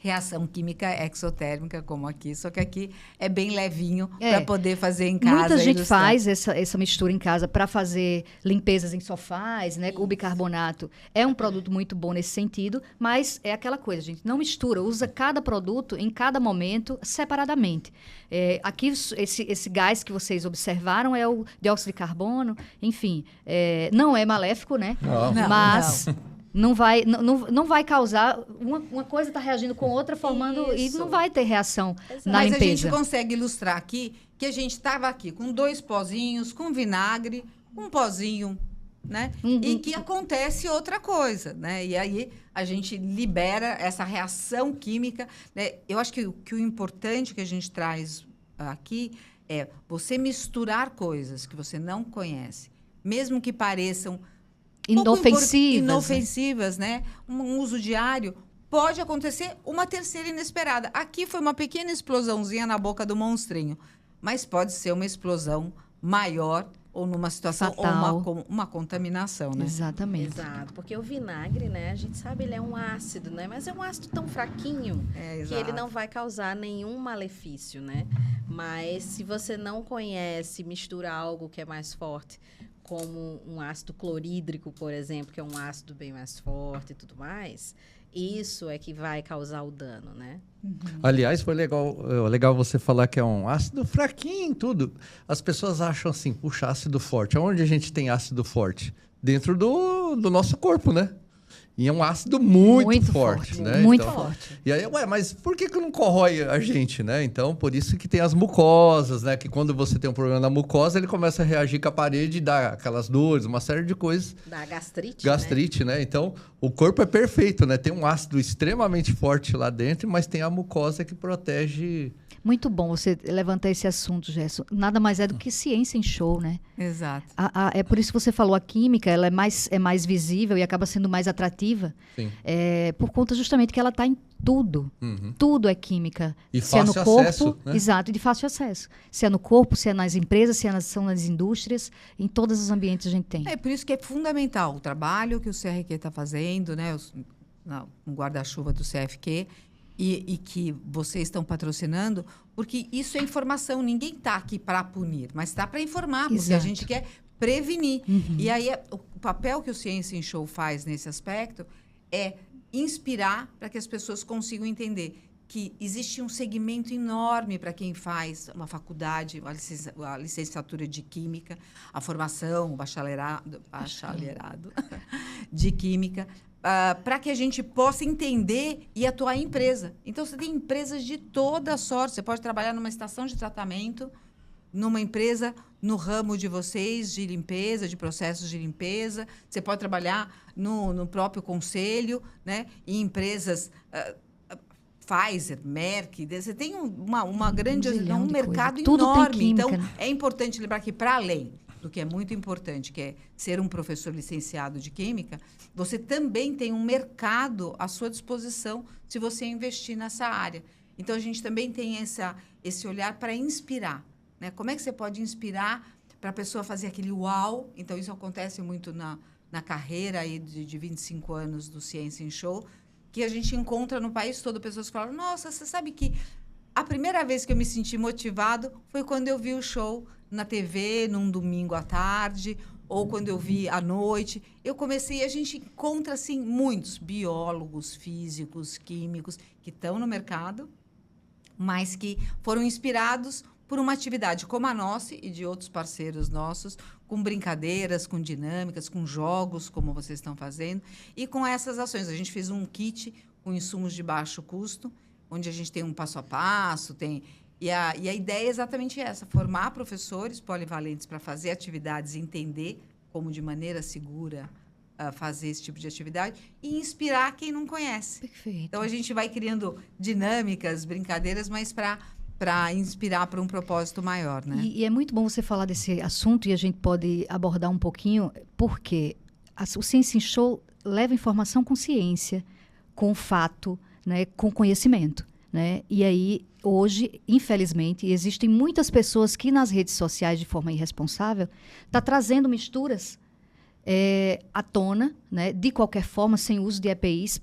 reação química exotérmica, como aqui, só que aqui é bem levinho para poder fazer em casa. Muita gente faz essa mistura em casa para fazer limpezas em sofás, né? O bicarbonato é um produto muito bom nesse sentido, mas é aquela coisa, gente, não mistura, usa cada produto em cada momento separadamente. Aqui, esse gás que vocês observaram é o dióxido de carbono, enfim, não é maléfico, né? Mas... Não vai causar... Uma coisa está reagindo com outra, formando... Isso. E não vai ter reação na limpeza. Mas a gente consegue ilustrar aqui que a gente estava aqui com 2 pozinhos, com vinagre, um pozinho, né? E que acontece outra coisa, né? E aí a gente libera essa reação química, né? Eu acho que o importante que a gente traz aqui é você misturar coisas que você não conhece, mesmo que pareçam... inofensivas, né? Um uso diário, pode acontecer uma terceira inesperada. Aqui foi uma pequena explosãozinha na boca do monstrinho, mas pode ser uma explosão maior ou numa situação fatal, ou uma contaminação, né? Exatamente. Exato, porque o vinagre, né, a gente sabe, ele é um ácido, né? Mas é um ácido tão fraquinho que ele não vai causar nenhum malefício, né? Mas se você não conhece, mistura algo que é mais forte, como um ácido clorídrico, por exemplo, que é um ácido bem mais forte e tudo mais, isso é que vai causar o dano, né? Aliás, foi legal você falar que é um ácido fraquinho em tudo. As pessoas acham assim, puxa, ácido forte. Aonde a gente tem ácido forte? Dentro do nosso corpo, né? E é um ácido muito forte, né? Muito forte. E aí, mas por que não corrói a gente, né? Então, por isso que tem as mucosas, né? Que quando você tem um problema na mucosa, ele começa a reagir com a parede e dá aquelas dores, uma série de coisas. Dá gastrite, né? Então, o corpo é perfeito, né? Tem um ácido extremamente forte lá dentro, mas tem a mucosa que protege... Muito bom você levantar esse assunto, Gerson. Nada mais é do que ciência em show, né? Exato. É por isso que você falou, a química ela é mais visível e acaba sendo mais atrativa. Sim. Por conta justamente que ela está em tudo. Tudo é química. E se é no corpo, acesso, né? Exato, e de fácil acesso. Se é no corpo, se é nas empresas, são nas indústrias, em todos os ambientes a gente tem. É por isso que é fundamental o trabalho que o CRQ está fazendo, né? Um guarda-chuva do CFQ, e que vocês estão patrocinando, porque isso é informação. Ninguém está aqui para punir, mas está para informar, porque a gente quer prevenir. E aí, o papel que o Ciência em Show faz nesse aspecto é inspirar para que as pessoas consigam entender que existe um segmento enorme para quem faz uma faculdade, a licenciatura de Química, a formação, o bacharelado de Química, para que a gente possa entender e atuar em empresa. Então, você tem empresas de toda sorte. Você pode trabalhar numa estação de tratamento, numa empresa no ramo de vocês, de limpeza, de processos de limpeza. Você pode trabalhar no próprio conselho, né? Em empresas... Pfizer, Merck, você tem uma grande... um mercado enorme. Então, é importante lembrar que, para além do que é muito importante, que é ser um professor licenciado de Química, você também tem um mercado à sua disposição se você investir nessa área. Então, a gente também tem esse olhar para inspirar, né? Como é que você pode inspirar para a pessoa fazer aquele uau? Então, isso acontece muito na carreira aí de 25 anos do Ciência em Show, que a gente encontra no país todo pessoas que falam, nossa, você sabe que a primeira vez que eu me senti motivado foi quando eu vi o show na TV, num domingo à tarde, ou quando eu vi à noite. A gente encontra, assim, muitos biólogos, físicos, químicos, que estão no mercado, mas que foram inspirados por uma atividade como a nossa e de outros parceiros nossos, com brincadeiras, com dinâmicas, com jogos, como vocês estão fazendo, e com essas ações. A gente fez um kit com insumos de baixo custo, onde a gente tem um passo a passo, e a ideia é exatamente essa, formar professores polivalentes para fazer atividades, entender como, de maneira segura, fazer esse tipo de atividade e inspirar quem não conhece. Perfeito. Então, a gente vai criando dinâmicas, brincadeiras, mas para inspirar para um propósito maior, né? E é muito bom você falar desse assunto, e a gente pode abordar um pouquinho, porque o Ciência em Show leva informação com ciência, com fato, né, com conhecimento, né? E aí, hoje, infelizmente, existem muitas pessoas que nas redes sociais, de forma irresponsável, tá trazendo misturas à tona, né, de qualquer forma, sem uso de EPIs,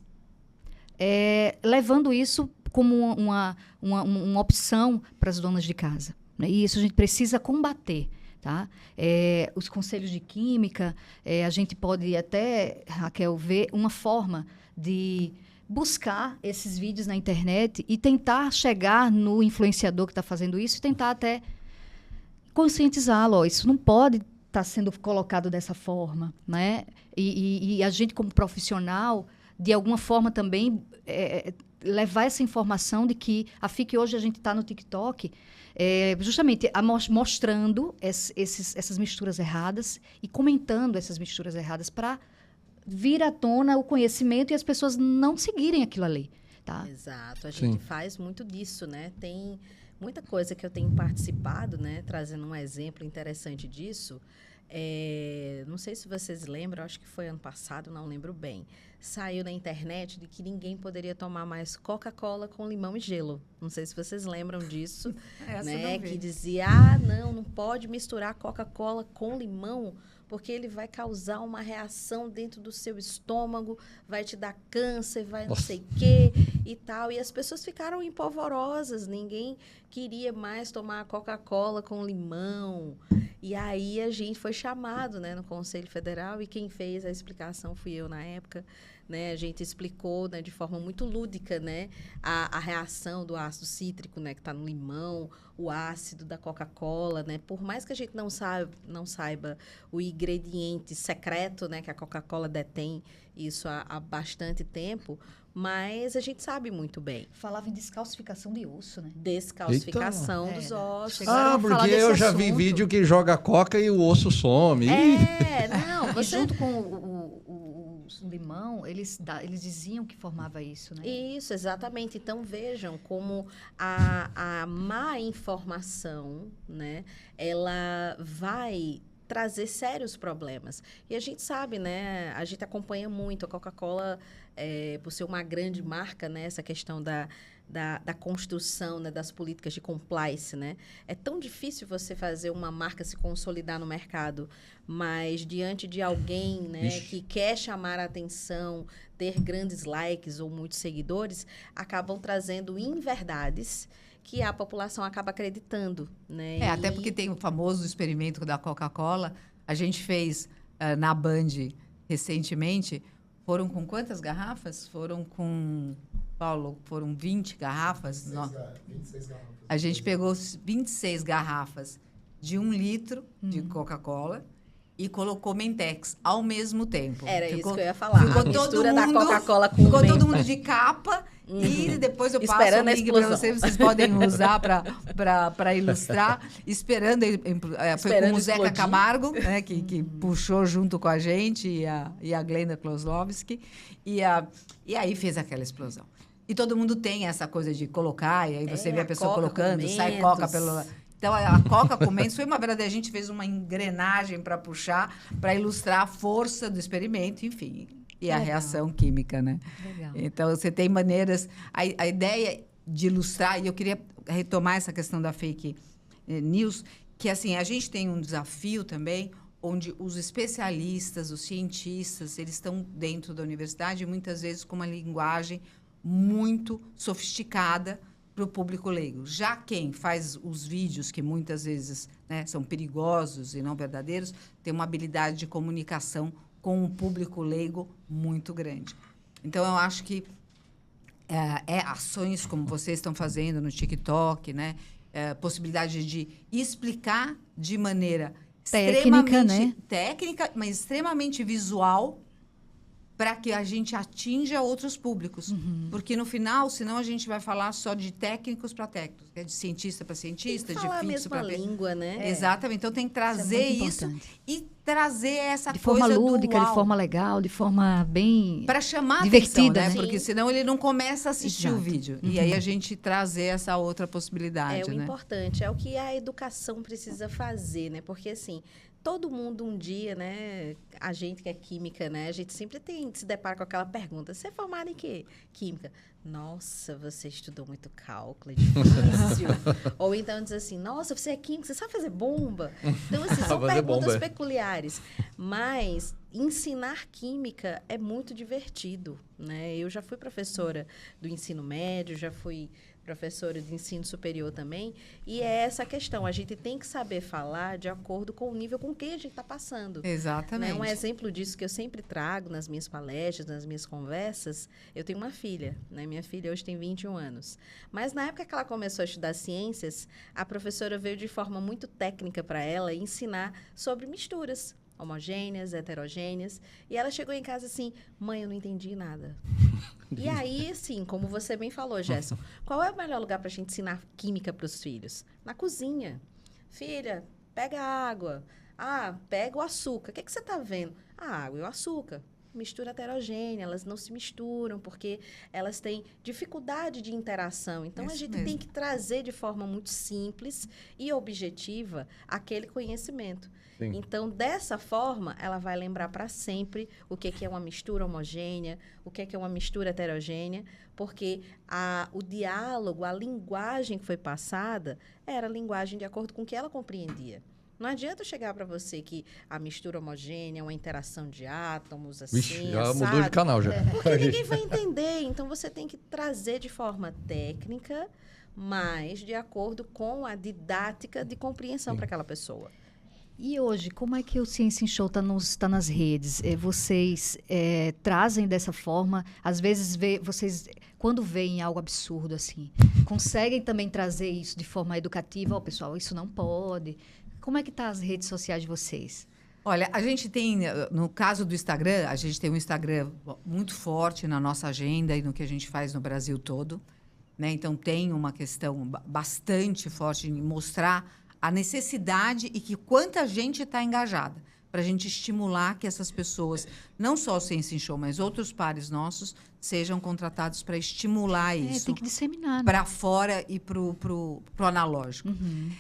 levando isso como uma opção para as donas de casa. Né? E isso a gente precisa combater. Tá? Os conselhos de química, a gente pode até, Raquel, ver uma forma de buscar esses vídeos na internet e tentar chegar no influenciador que está fazendo isso e tentar até conscientizá-lo. Isso não pode estar sendo colocado dessa forma. Né? E a gente, como profissional, de alguma forma também levar essa informação de que a FIC hoje a gente está no TikTok justamente mostrando essas misturas erradas e comentando essas misturas erradas para vir à tona o conhecimento e as pessoas não seguirem aquilo ali. Tá? Exato, a gente faz muito disso, né? Tem muita coisa que eu tenho participado, né? Trazendo um exemplo interessante disso. Não sei se vocês lembram, acho que foi ano passado, não lembro bem. Saiu na internet de que ninguém poderia tomar mais Coca-Cola com limão e gelo. Não sei se vocês lembram disso, né? Que dizia, não pode misturar Coca-Cola com limão, porque ele vai causar uma reação dentro do seu estômago, vai te dar câncer, vai não sei o quê e tal. E as pessoas ficaram empolvorosas, ninguém queria mais tomar Coca-Cola com limão. E aí a gente foi chamado, né, no Conselho Federal, e quem fez a explicação fui eu na época. Né, a gente explicou, né, de forma muito lúdica, né, a reação do ácido cítrico, né, que está no limão, o ácido da Coca-Cola, né, por mais que a gente não saiba o ingrediente secreto, né, que a Coca-Cola detém isso há bastante tempo, mas a gente sabe muito bem. Falava em descalcificação de osso, né? Descalcificação dos ossos. Porque eu já vi vídeo que joga coca e o osso some. Não, você... E junto com o limão, eles diziam que formava isso, né? Isso, exatamente. Então, vejam como a má informação, né, ela vai trazer sérios problemas. E a gente sabe, né, a gente acompanha muito a Coca-Cola, por ser uma grande marca, né, essa questão da construção, né, das políticas de compliance, né? É tão difícil você fazer uma marca se consolidar no mercado, mas diante de alguém, né, que quer chamar a atenção, ter grandes likes ou muitos seguidores, acabam trazendo inverdades que a população acaba acreditando, né? Até porque tem o famoso experimento da Coca-Cola. A gente fez na Band recentemente. Foram com quantas garrafas? Foram com... Paulo, foram 20 garrafas. 26 garrafas. A gente pegou 26 garrafas de 1 litro de Coca-Cola e colocou Mentex ao mesmo tempo. Isso que eu ia falar. Ficou todo mundo, da Coca-Cola com ficou todo mundo de capa e depois eu passo o link para vocês podem usar para ilustrar. Foi com o Zeca Camargo, né, que puxou junto com a gente e a Glenda Kozlowski. E aí fez aquela explosão. E todo mundo tem essa coisa de colocar, e aí você vê a pessoa colocando, sai coca pelo... Então, a coca com mentos foi uma verdade. A gente fez uma engrenagem para puxar, para ilustrar a força do experimento, enfim, e a reação química, né? Legal. Então, você tem maneiras... A ideia de ilustrar, e eu queria retomar essa questão da fake news, que, assim, a gente tem um desafio também, onde os especialistas, os cientistas, eles estão dentro da universidade, muitas vezes com uma linguagem muito sofisticada para o público leigo. Já quem faz os vídeos, que muitas vezes, né, são perigosos e não verdadeiros, tem uma habilidade de comunicação com um público leigo muito grande. Então, eu acho que ações como vocês estão fazendo no TikTok, né, possibilidade de explicar de maneira técnica, né? Técnica, mas extremamente visual, para que a gente atinja outros públicos. Porque, no final, senão a gente vai falar só de técnicos para técnicos, de cientista para cientista, de fixo para... a mesma língua, né? Exatamente. Então, tem que trazer isso e trazer essa de coisa forma lúdica, dual. de forma legal, de forma bem para chamar divertida, atenção, né? Sim. Porque senão ele não começa a assistir o vídeo. E aí a gente trazer essa outra possibilidade, o né? importante, é o que a educação precisa fazer, né? Porque, assim, todo mundo um dia, né? A gente que é química, né? A gente sempre se depara com aquela pergunta: você é formada em quê? Química. Nossa, você estudou muito cálculo, é difícil. Ou então diz assim: nossa, você é química, você sabe fazer bomba? Então, assim, são perguntas peculiares. Mas ensinar química é muito divertido, né? Eu já fui professora do ensino médio, já fui professora de ensino superior também, e é essa questão, a gente tem que saber falar de acordo com o nível com quem a gente está passando. Exatamente. Né? Um exemplo disso que eu sempre trago nas minhas palestras, nas minhas conversas, eu tenho uma filha, né? Minha filha hoje tem 21 anos, mas na época que ela começou a estudar ciências, a professora veio de forma muito técnica para ela ensinar sobre misturas homogêneas, heterogêneas, e ela chegou em casa assim, mãe, eu não entendi nada. E aí, assim, como você bem falou, Gerson, qual é o melhor lugar para a gente ensinar química para os filhos? Na cozinha. Filha, pega a água. Ah, pega o açúcar. O que você está vendo? A água e o açúcar. Mistura heterogênea, elas não se misturam porque elas têm dificuldade de interação. Então, a gente tem que trazer de forma muito simples e objetiva aquele conhecimento. Sim. Então, dessa forma, ela vai lembrar para sempre o que é uma mistura homogênea, o que é uma mistura heterogênea, porque o diálogo, a linguagem que foi passada, era a linguagem de acordo com o que ela compreendia. Não adianta eu chegar para você que a mistura homogênea é uma interação de átomos, assim, vixe, já mudou de canal, já. Porque ninguém vai entender. Então, você tem que trazer de forma técnica, mas de acordo com a didática de compreensão para aquela pessoa. E hoje, como é que o Ciência em Show está nas redes? Vocês trazem dessa forma? Às vezes, vocês, quando veem algo absurdo assim, conseguem também trazer isso de forma educativa? Ó, pessoal, isso não pode. Como é que tá as redes sociais de vocês? Olha, a gente tem, no caso do Instagram, a gente tem um Instagram muito forte na nossa agenda e no que a gente faz no Brasil todo, né? Então, tem uma questão bastante forte em mostrar a necessidade e que quanta gente está engajada para a gente estimular que essas pessoas, não só o Ciência em Show, mas outros pares nossos, sejam contratados para estimular isso. Tem que disseminar, né? Para fora e para o analógico. Uhum.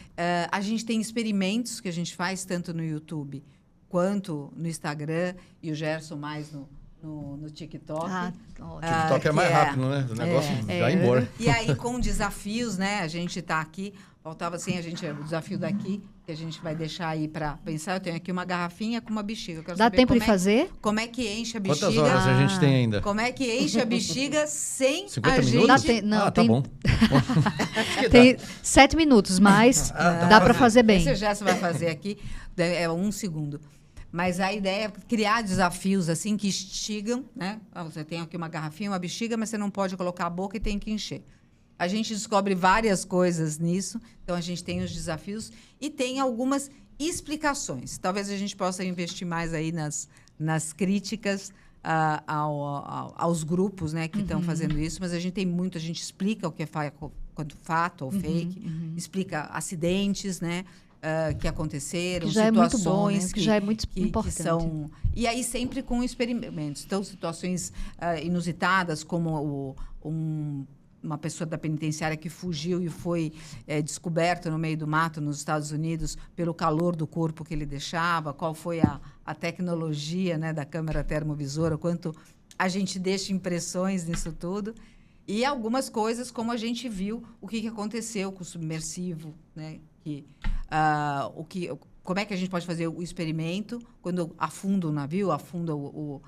A gente tem experimentos que a gente faz tanto no YouTube quanto no Instagram, e o Gerson mais no TikTok. TikTok é mais rápido, né? O negócio já embora. E aí, com desafios, né? A gente está aqui, faltava assim, o desafio daqui, que a gente vai deixar aí para pensar. Eu tenho aqui uma garrafinha com uma bexiga. Dá tempo de fazer? Como é que enche a bexiga? Quantas horas a gente tem ainda? Como é que enche a bexiga sem 50 a minutos? gente... Tá bom. Tem 7 minutos, mas dá para fazer bem. Esse o Gerson vai fazer aqui, é 1 segundo. Mas a ideia é criar desafios assim que instigam, né? Você tem aqui uma garrafinha, uma bexiga, mas você não pode colocar a boca e tem que encher. A gente descobre várias coisas nisso, então a gente tem os desafios e tem algumas explicações. Talvez a gente possa investir mais aí nas críticas aos grupos, né, que estão fazendo isso, mas a gente explica o que é fato ou fake, explica acidentes, né? Que aconteceram, que já situações é muito bom, né? Que já é muito importante. Que são, e aí sempre com experimentos. Então, situações inusitadas, como uma pessoa da penitenciária que fugiu e foi descoberto no meio do mato nos Estados Unidos pelo calor do corpo que ele deixava, qual foi a tecnologia, né, da câmera termovisora, quanto a gente deixa impressões nisso tudo. E algumas coisas, como a gente viu, o que aconteceu com o submersivo, né? Como é que a gente pode fazer o experimento quando afunda o navio, afunda o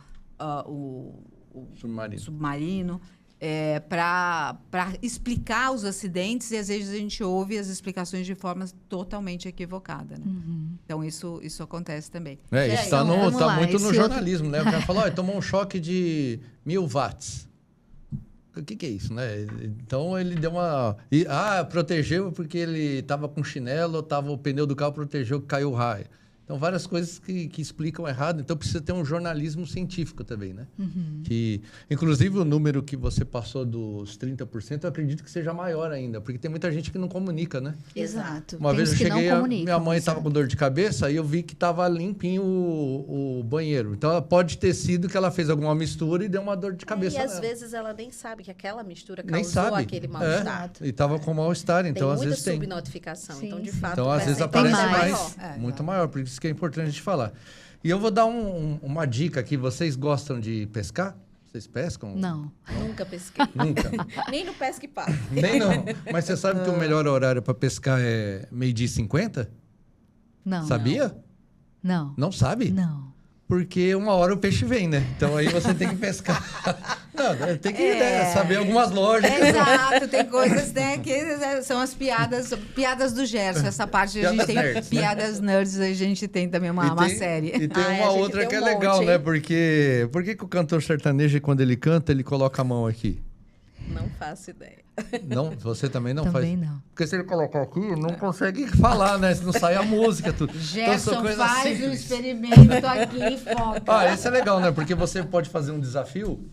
submarino, para explicar os acidentes, e às vezes a gente ouve as explicações de forma totalmente equivocada, né? Então isso acontece também. Isso está muito no jornalismo, né? O cara fala, tomou um choque de 1000 watts. O que é isso, né? Então, ele deu uma... protegeu porque ele estava com chinelo, o pneu do carro protegeu que caiu o raio. Então, várias coisas que explicam errado. Então, precisa ter um jornalismo científico também, né? Que, inclusive, o número que você passou dos 30%, eu acredito que seja maior ainda, porque tem muita gente que não comunica, né? Exato. Uma vez eu cheguei, minha mãe estava com dor de cabeça e eu vi que estava limpinho o banheiro. Então, ela pode ter sido que ela fez alguma mistura e deu uma dor de cabeça. E às vezes ela nem sabe que aquela mistura causou aquele mal-estar. E estava com mal-estar, então às vezes tem. Muita subnotificação. Sim, então, de fato, então, às vezes aparece mais. Muito maior, por isso que é importante a gente falar. E eu vou dar uma dica aqui. Vocês gostam de pescar? Vocês pescam? Não. Nunca pesquei. Nunca? Nem no Pesca e Paga. Nem não. Mas você sabe que o melhor horário para pescar é 12h50? Não. Sabia? Não. Não sabe? Não. porque uma hora o peixe vem, né? Então aí você tem que pescar. Não, tem que saber algumas lógicas. Exato, tem coisas, né, que são as piadas do Gerson. Essa parte a gente tem nerds, piadas nerds, a gente tem também uma série. E tem uma outra que é legal, né? Porque por que o cantor sertanejo, quando ele canta, ele coloca a mão aqui? Não faço ideia. Não, você também não também faz? Não. Porque se ele colocar aqui, não consegue falar, né? Não sai a música, tudo. Gerson, então, faz um experimento aqui e foca. Esse é legal, né? Porque você pode fazer um desafio.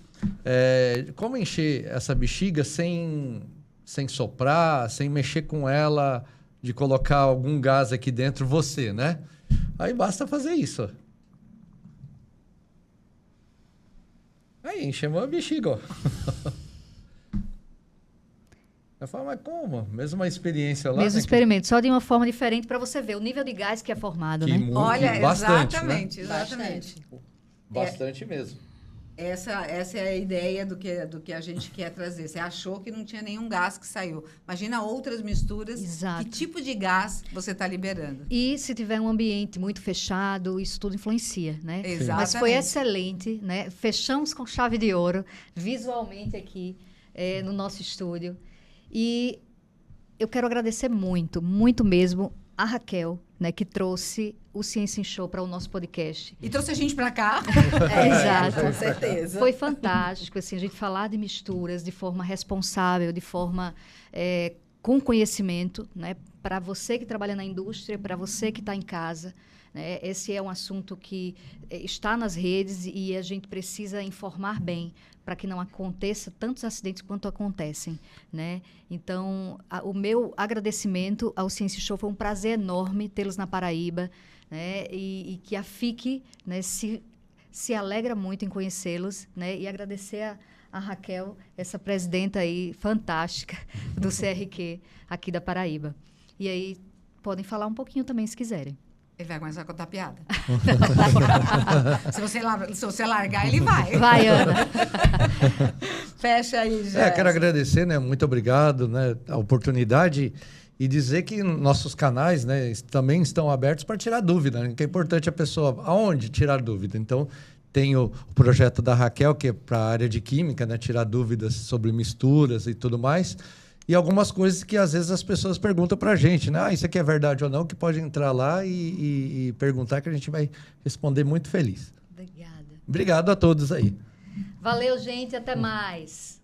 Como encher essa bexiga sem soprar, sem mexer com ela, de colocar algum gás aqui dentro, você, né? Aí basta fazer isso, ó. Aí, enchemos a bexiga, ó. Eu falo, mas como? Mesma experiência lá. Mesmo experimento, só de uma forma diferente para você ver o nível de gás que é formado, né? Olha, bastante, exatamente, né? exatamente. Bastante mesmo. Essa é a ideia do que a gente quer trazer. Você achou que não tinha nenhum gás que saiu. Imagina outras misturas. Exato. Que tipo de gás você está liberando? E se tiver um ambiente muito fechado, isso tudo influencia, né? Exatamente. Mas foi excelente, né? Fechamos com chave de ouro, visualmente aqui no nosso estúdio. E eu quero agradecer muito, muito mesmo, a Raquel, né, que trouxe o Ciência em Show para o nosso podcast. E trouxe a gente para cá. Exato. Com certeza. Foi fantástico, assim, a gente falar de misturas de forma responsável, de forma com conhecimento, né, para você que trabalha na indústria, para você que está em casa. Né? Esse é um assunto que está nas redes e a gente precisa informar bem para que não aconteça tantos acidentes quanto acontecem, né? Então, o meu agradecimento ao Ciência Show, foi um prazer enorme tê-los na Paraíba, né? E que a FIC, né, se alegra muito em conhecê-los, né? E agradecer a Raquel, essa presidenta aí fantástica do CRQ aqui da Paraíba. E aí, podem falar um pouquinho também, se quiserem. Ele vai começar a contar piada. se você largar, ele vai. Vai, Ana. Fecha aí, já. Quero agradecer, né? Muito obrigado, né? A oportunidade e dizer que nossos canais, né, também estão abertos para tirar dúvida, né? Que é importante a pessoa aonde tirar dúvida. Então, tem o projeto da Raquel, que é para a área de química, né? Tirar dúvidas sobre misturas e tudo mais. E algumas coisas que, às vezes, as pessoas perguntam para a gente, né? Isso aqui é verdade ou não, que pode entrar lá e perguntar, que a gente vai responder muito feliz. Obrigada. Obrigado a todos aí. Valeu, gente. Até mais.